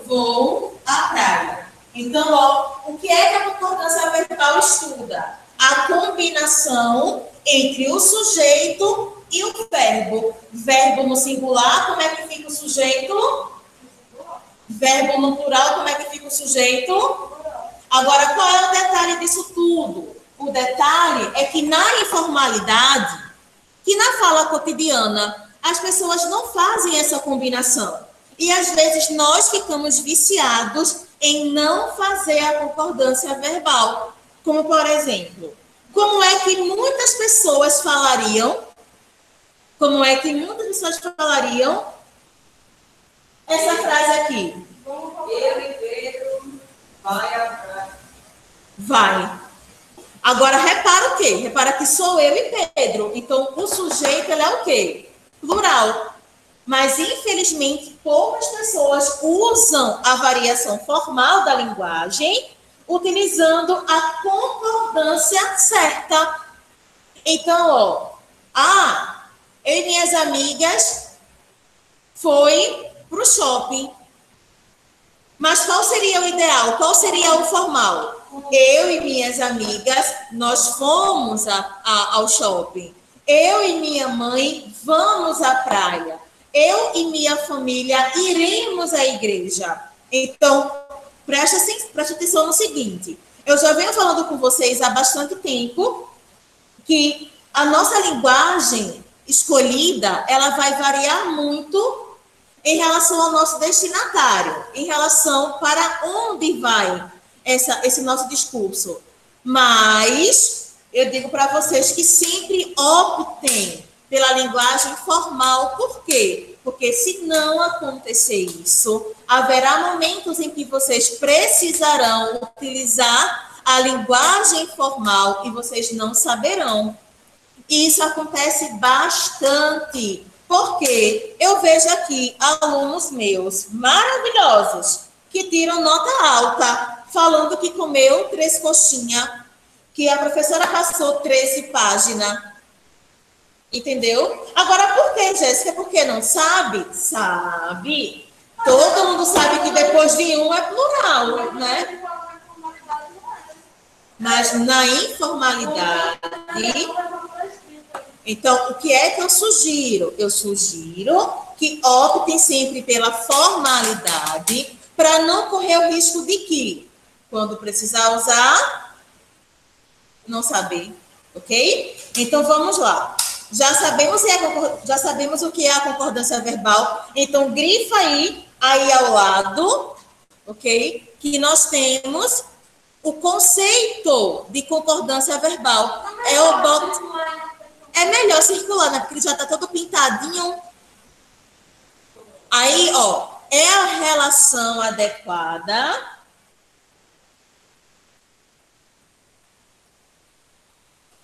vou à praia. Então, ó, o que é que a concordância verbal estuda? A combinação entre o sujeito e o verbo. Verbo no singular, como é que fica o sujeito? Verbo no plural, como é que fica o sujeito? Agora, qual é o detalhe disso tudo? O detalhe é que na informalidade, que na fala cotidiana, as pessoas não fazem essa combinação. E às vezes nós ficamos viciados em não fazer a concordância verbal. Como, por exemplo, como é que muitas pessoas falariam? Como é que muitas pessoas falariam essa frase aqui? Eu e Pedro vai à praia. Vai. Agora, repara o quê? Repara que sou eu e Pedro. Então, o sujeito, ele é o quê? Plural. Mas, infelizmente, poucas pessoas usam a variação formal da linguagem utilizando a concordância certa. Então, ó, eu e minhas amigas foi para o shopping. Mas qual seria o ideal? Qual seria o formal? Eu e minhas amigas, nós fomos ao shopping. Eu e minha mãe vamos à praia. Eu e minha família iremos à igreja. Então, preste atenção no seguinte. Eu já venho falando com vocês há bastante tempo que a nossa linguagem escolhida, ela vai variar muito em relação ao nosso destinatário, em relação para onde vai esse nosso discurso. Mas eu digo para vocês que sempre optem pela linguagem formal. Por quê? Porque se não acontecer isso, haverá momentos em que vocês precisarão utilizar a linguagem formal e vocês não saberão. Isso acontece bastante. Porque eu vejo aqui alunos meus maravilhosos que tiram nota alta, falando que comeu 3 coxinhas, que a professora passou 13 páginas. Entendeu? Agora, por que, Jéssica? Porque não sabe? Sabe. Todo mundo sabe que depois de um é plural, né? Mas na informalidade, então, o que é que eu sugiro? Eu sugiro que optem sempre pela formalidade para não correr o risco de que, quando precisar usar, não saber, ok? Então, vamos lá. Já sabemos o que é a concordância verbal, então grifa aí ao lado, ok? Que nós temos o conceito de concordância verbal. É melhor circular, né? Porque ele já está todo pintadinho. Aí, ó, é a relação adequada.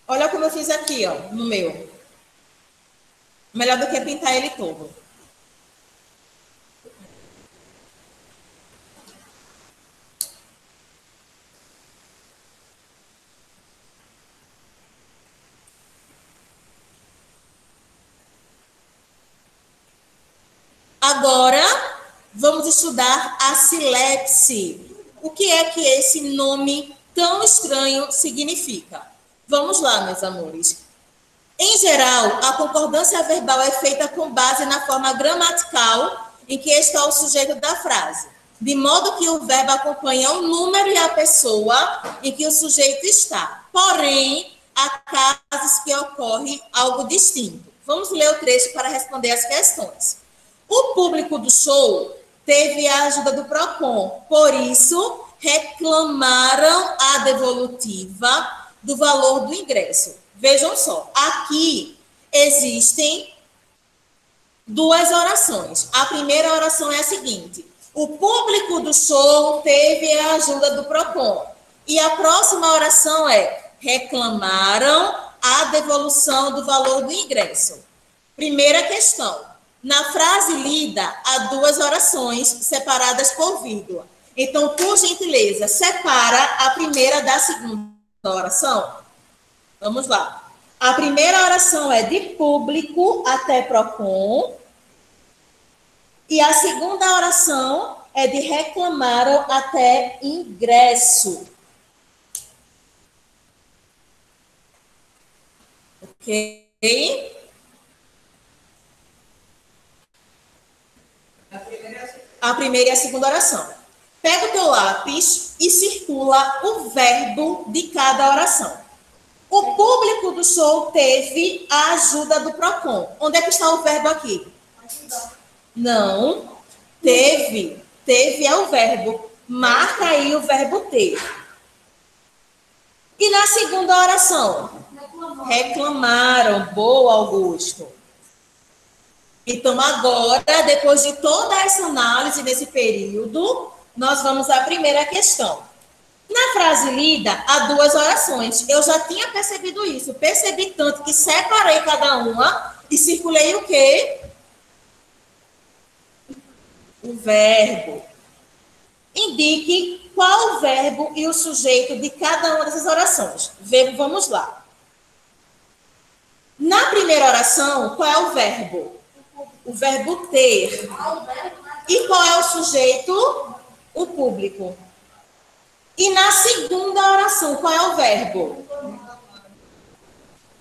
Olha como eu fiz aqui, ó, no meu. Melhor do que pintar ele todo. Agora, vamos estudar a silepse. O que é que esse nome tão estranho significa? Vamos lá, meus amores. Em geral, a concordância verbal é feita com base na forma gramatical em que está o sujeito da frase, de modo que o verbo acompanha o número e a pessoa em que o sujeito está. Porém, há casos que ocorre algo distinto. Vamos ler o trecho para responder as questões. O público do show teve a ajuda do PROCON, por isso reclamaram a devolutiva do valor do ingresso. Vejam só, aqui existem duas orações. A primeira oração é a seguinte: o público do show teve a ajuda do PROCON. E a próxima oração é: reclamaram a devolução do valor do ingresso. Primeira questão. Na frase lida, há duas orações separadas por vírgula. Então, por gentileza, separa a primeira da segunda oração. Vamos lá. A primeira oração é de público até PROCON. E a segunda oração é de reclamaram até ingresso. Ok? A primeira e a segunda oração. Pega o teu lápis e circula o verbo de cada oração. O público do show teve a ajuda do PROCON. Onde é que está o verbo aqui? Não. Teve. Teve é o verbo. Marca aí o verbo ter. E na segunda oração? Reclamaram. Boa, Augusto. Então, agora, depois de toda essa análise desse período, nós vamos à primeira questão. Na frase lida, há duas orações. Eu já tinha percebido isso. Percebi tanto que separei cada uma e circulei o quê? O verbo. Indique qual o verbo e o sujeito de cada uma dessas orações. Vamos lá. Na primeira oração, qual é o verbo? O verbo ter. E qual é o sujeito? O público. E na segunda oração, qual é o verbo?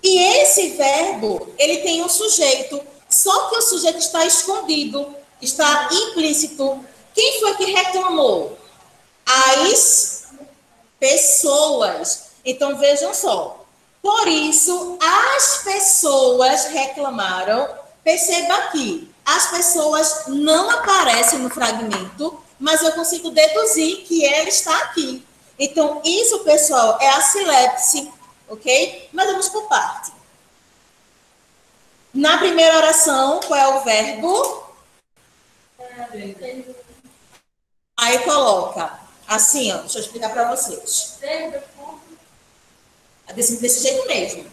E esse verbo, ele tem um sujeito, só que o sujeito está escondido, está implícito. Quem foi que reclamou? As pessoas. Então, vejam só. Por isso, as pessoas reclamaram. Perceba aqui, as pessoas não aparecem no fragmento, mas eu consigo deduzir que ela está aqui. Então, isso, pessoal, é a silepse, ok? Mas vamos por parte. Na primeira oração, qual é o verbo? Aí coloca assim, ó, deixa eu explicar para vocês. Desse jeito mesmo.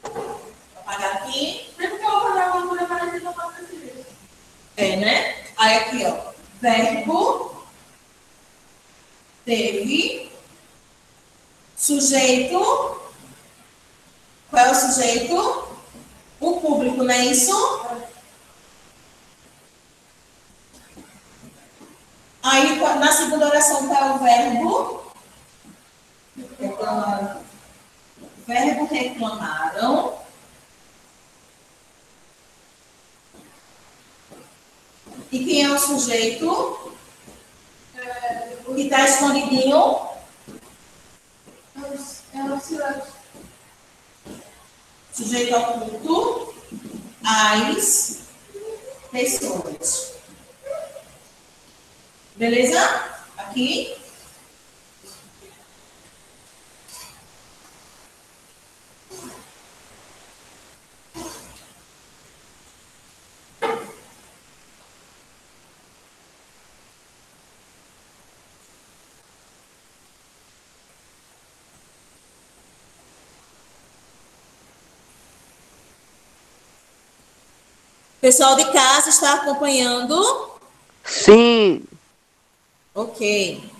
Vou apagar aqui. É, né? Aí aqui, ó, verbo, teve, sujeito, qual é o sujeito? O público, não é isso? Aí, na segunda oração, qual é o verbo? Reclamaram. Verbo reclamaram. E quem é o sujeito? Que está escondidinho? É o silêncio. Sujeito oculto. As pessoas. Beleza? Aqui. Pessoal de casa está acompanhando? Sim. Ok.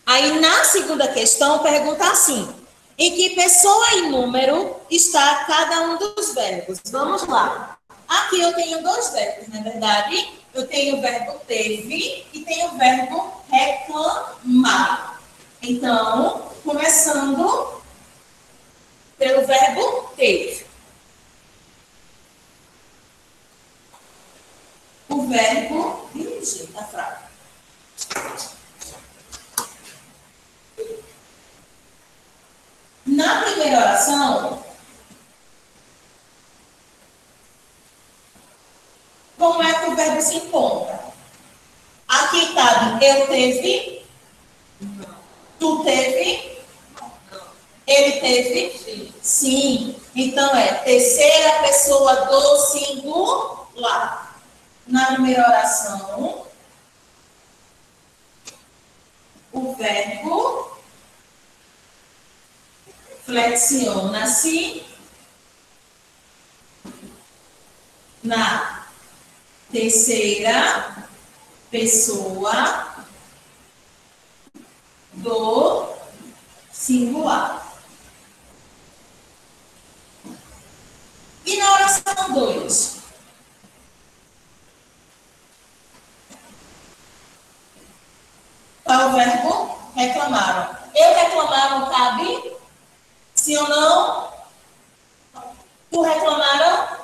Aí, na segunda questão, pergunta assim: em que pessoa e número está cada um dos verbos? Vamos lá. Aqui eu tenho dois verbos, não é verdade? Eu tenho o verbo teve e tenho o verbo reclamar. Então, começando pelo verbo teve. O verbo dirigir a frase. Na primeira oração, como é que o verbo se encontra? Aqui está eu teve, tu teve, ele teve, sim. Então é terceira pessoa do singular. Na primeira oração, o verbo flexiona-se na terceira pessoa do singular. E na oração 2? Qual é o verbo? Reclamaram. Eu reclamaram, cabe? Sim ou não? Tu reclamaram?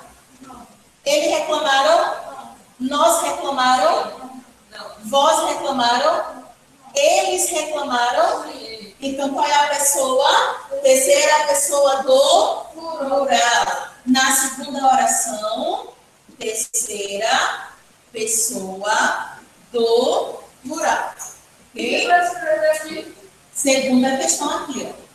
Ele reclamaram? Nós reclamaram? Vós reclamaram? Eles reclamaram? Então, qual é a pessoa? Terceira pessoa do plural. Na segunda oração, terceira pessoa do plural. Ok? Segunda questão aqui, ó.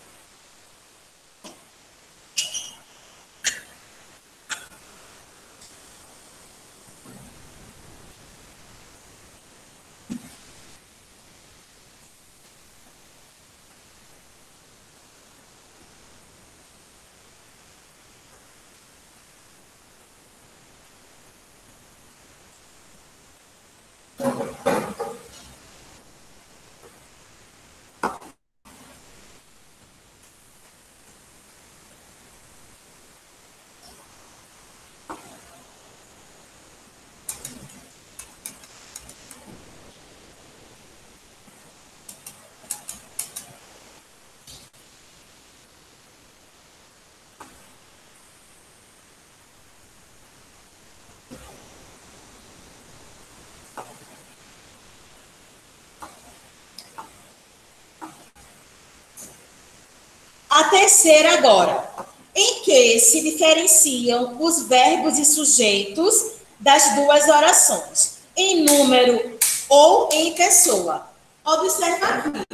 A terceira agora. Em que se diferenciam os verbos e sujeitos das duas orações? Em número ou em pessoa? Observa aqui.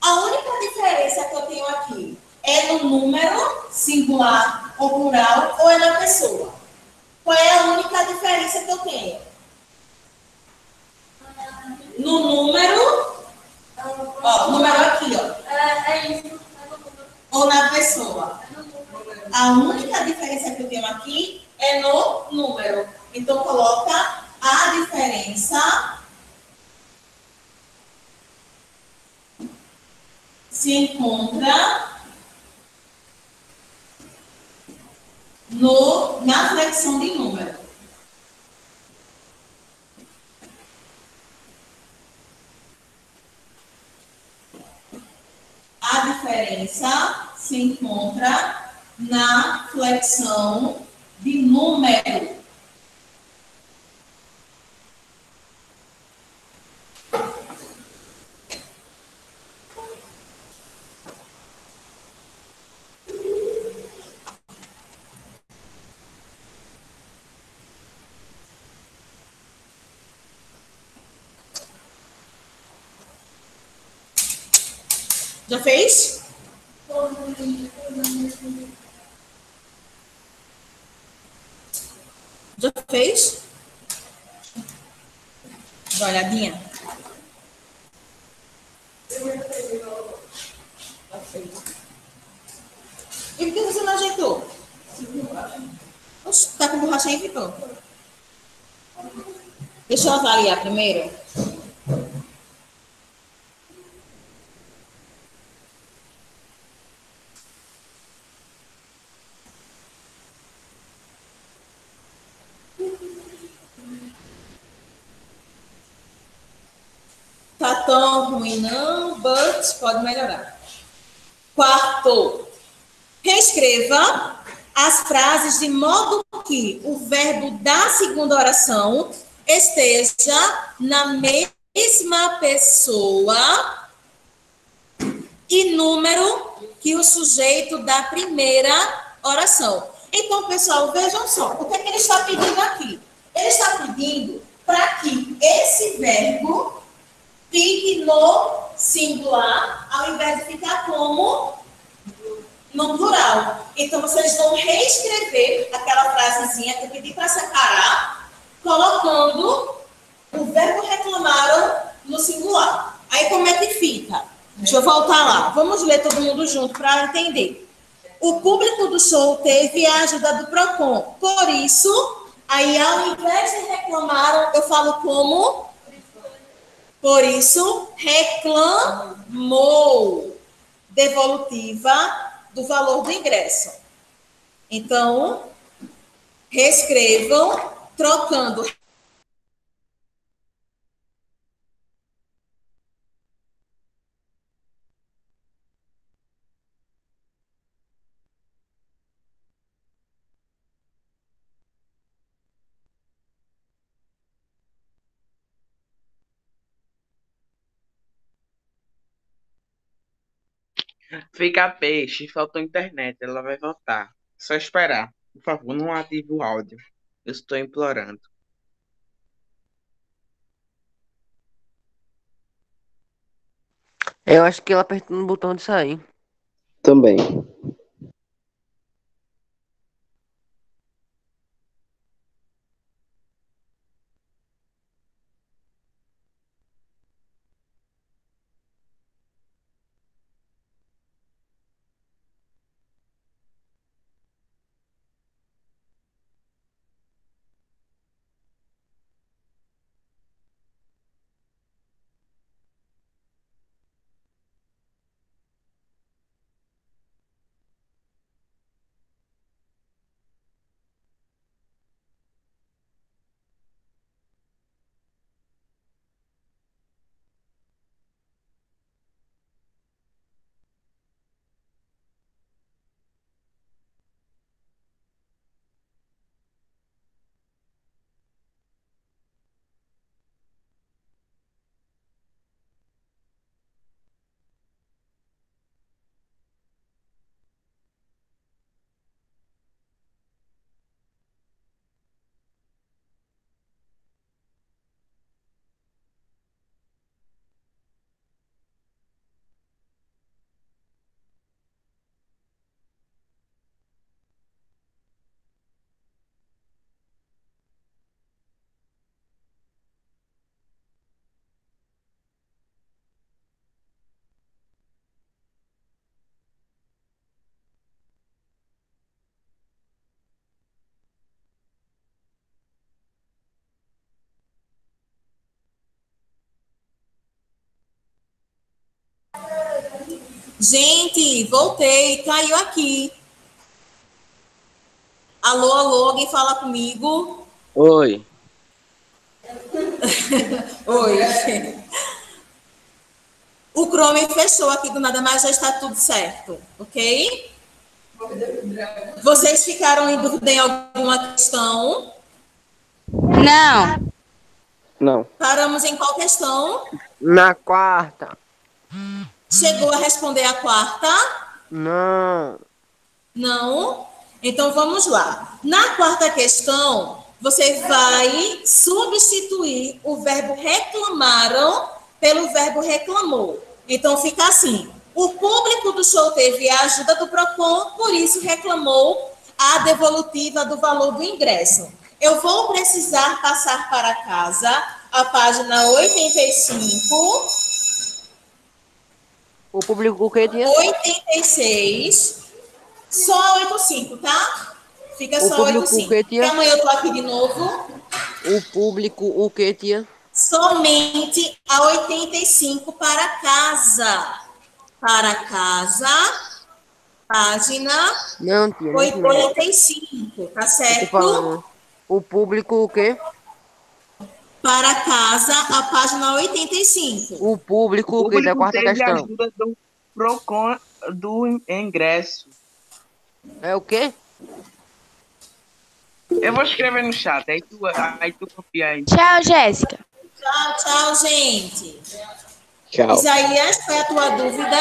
A única diferença que eu tenho aqui é no número, singular ou plural, ou é na pessoa? Qual é a única diferença que eu tenho? No número, ó, número aqui, ó. É isso. Ou na pessoa? A única diferença que eu tenho aqui é no número. Então, coloca a diferença se encontra na flexão de número. A diferença se encontra na flexão de número. Já fez? Já fez? Dá uma olhadinha. E por que você não ajeitou? Oxe, tá com borracha aí, Vitor? Deixa eu avaliar primeiro. Tá tão ruim não, but pode melhorar. Quarto, reescreva as frases de modo que o verbo da segunda oração esteja na mesma pessoa e número que o sujeito da primeira oração. Então, pessoal, vejam só, o que é que ele está pedindo aqui? Ele está pedindo para que esse verbo fique no singular, ao invés de ficar como no plural. Então, vocês vão reescrever aquela frasezinha que eu pedi para separar, colocando o verbo reclamaram no singular. Aí, como é que fica? Deixa eu voltar lá. Vamos ler todo mundo junto para entender. O público do show teve a ajuda do PROCON. Por isso, aí, ao invés de reclamaram, eu falo como... Por isso, reclamou. Devolutiva do valor do ingresso. Então, reescrevam, trocando. Fica peixe, faltou internet, ela vai voltar. Só esperar. Por favor, não ative o áudio. Eu estou implorando. Eu acho que ela apertou no botão de sair. Também. Gente, voltei, caiu aqui. Alô, alô, alguém fala comigo? Oi. Oi. O Chrome fechou aqui do nada, mas já está tudo certo, ok? Vocês ficaram em dúvida em alguma questão? Não. Não. Paramos em qual questão? Na quarta. Chegou a responder a quarta? Não. Não? Então vamos lá. Na quarta questão, você vai substituir o verbo reclamaram pelo verbo reclamou. Então fica assim: o público do show teve a ajuda do Procon, por isso reclamou a devolutiva do valor do ingresso. Eu vou precisar passar para casa a página 85, O público o que tinha? 86, só 85, tá? Fica O só público 85. o que Porque tinha? amanhã eu tô aqui de novo. O público o que tinha? Somente a 85 para casa. Para casa, página Não tinha. Não. 85, tá Eu tô certo? falando. O público o quê? Para casa, a página 85. O público O o quê da público quarta teve a questão? ajuda do Procon do ingresso. É o quê? Eu vou escrever no chat, aí tu copia aí. Tchau, Jéssica. Tchau, tchau, gente. Tchau. Isaías, qual é a tua dúvida?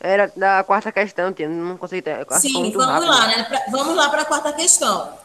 Era da quarta questão, tia. Não consegui ter. Foi Sim, muito vamos rápido. lá, né? Vamos lá para a quarta questão.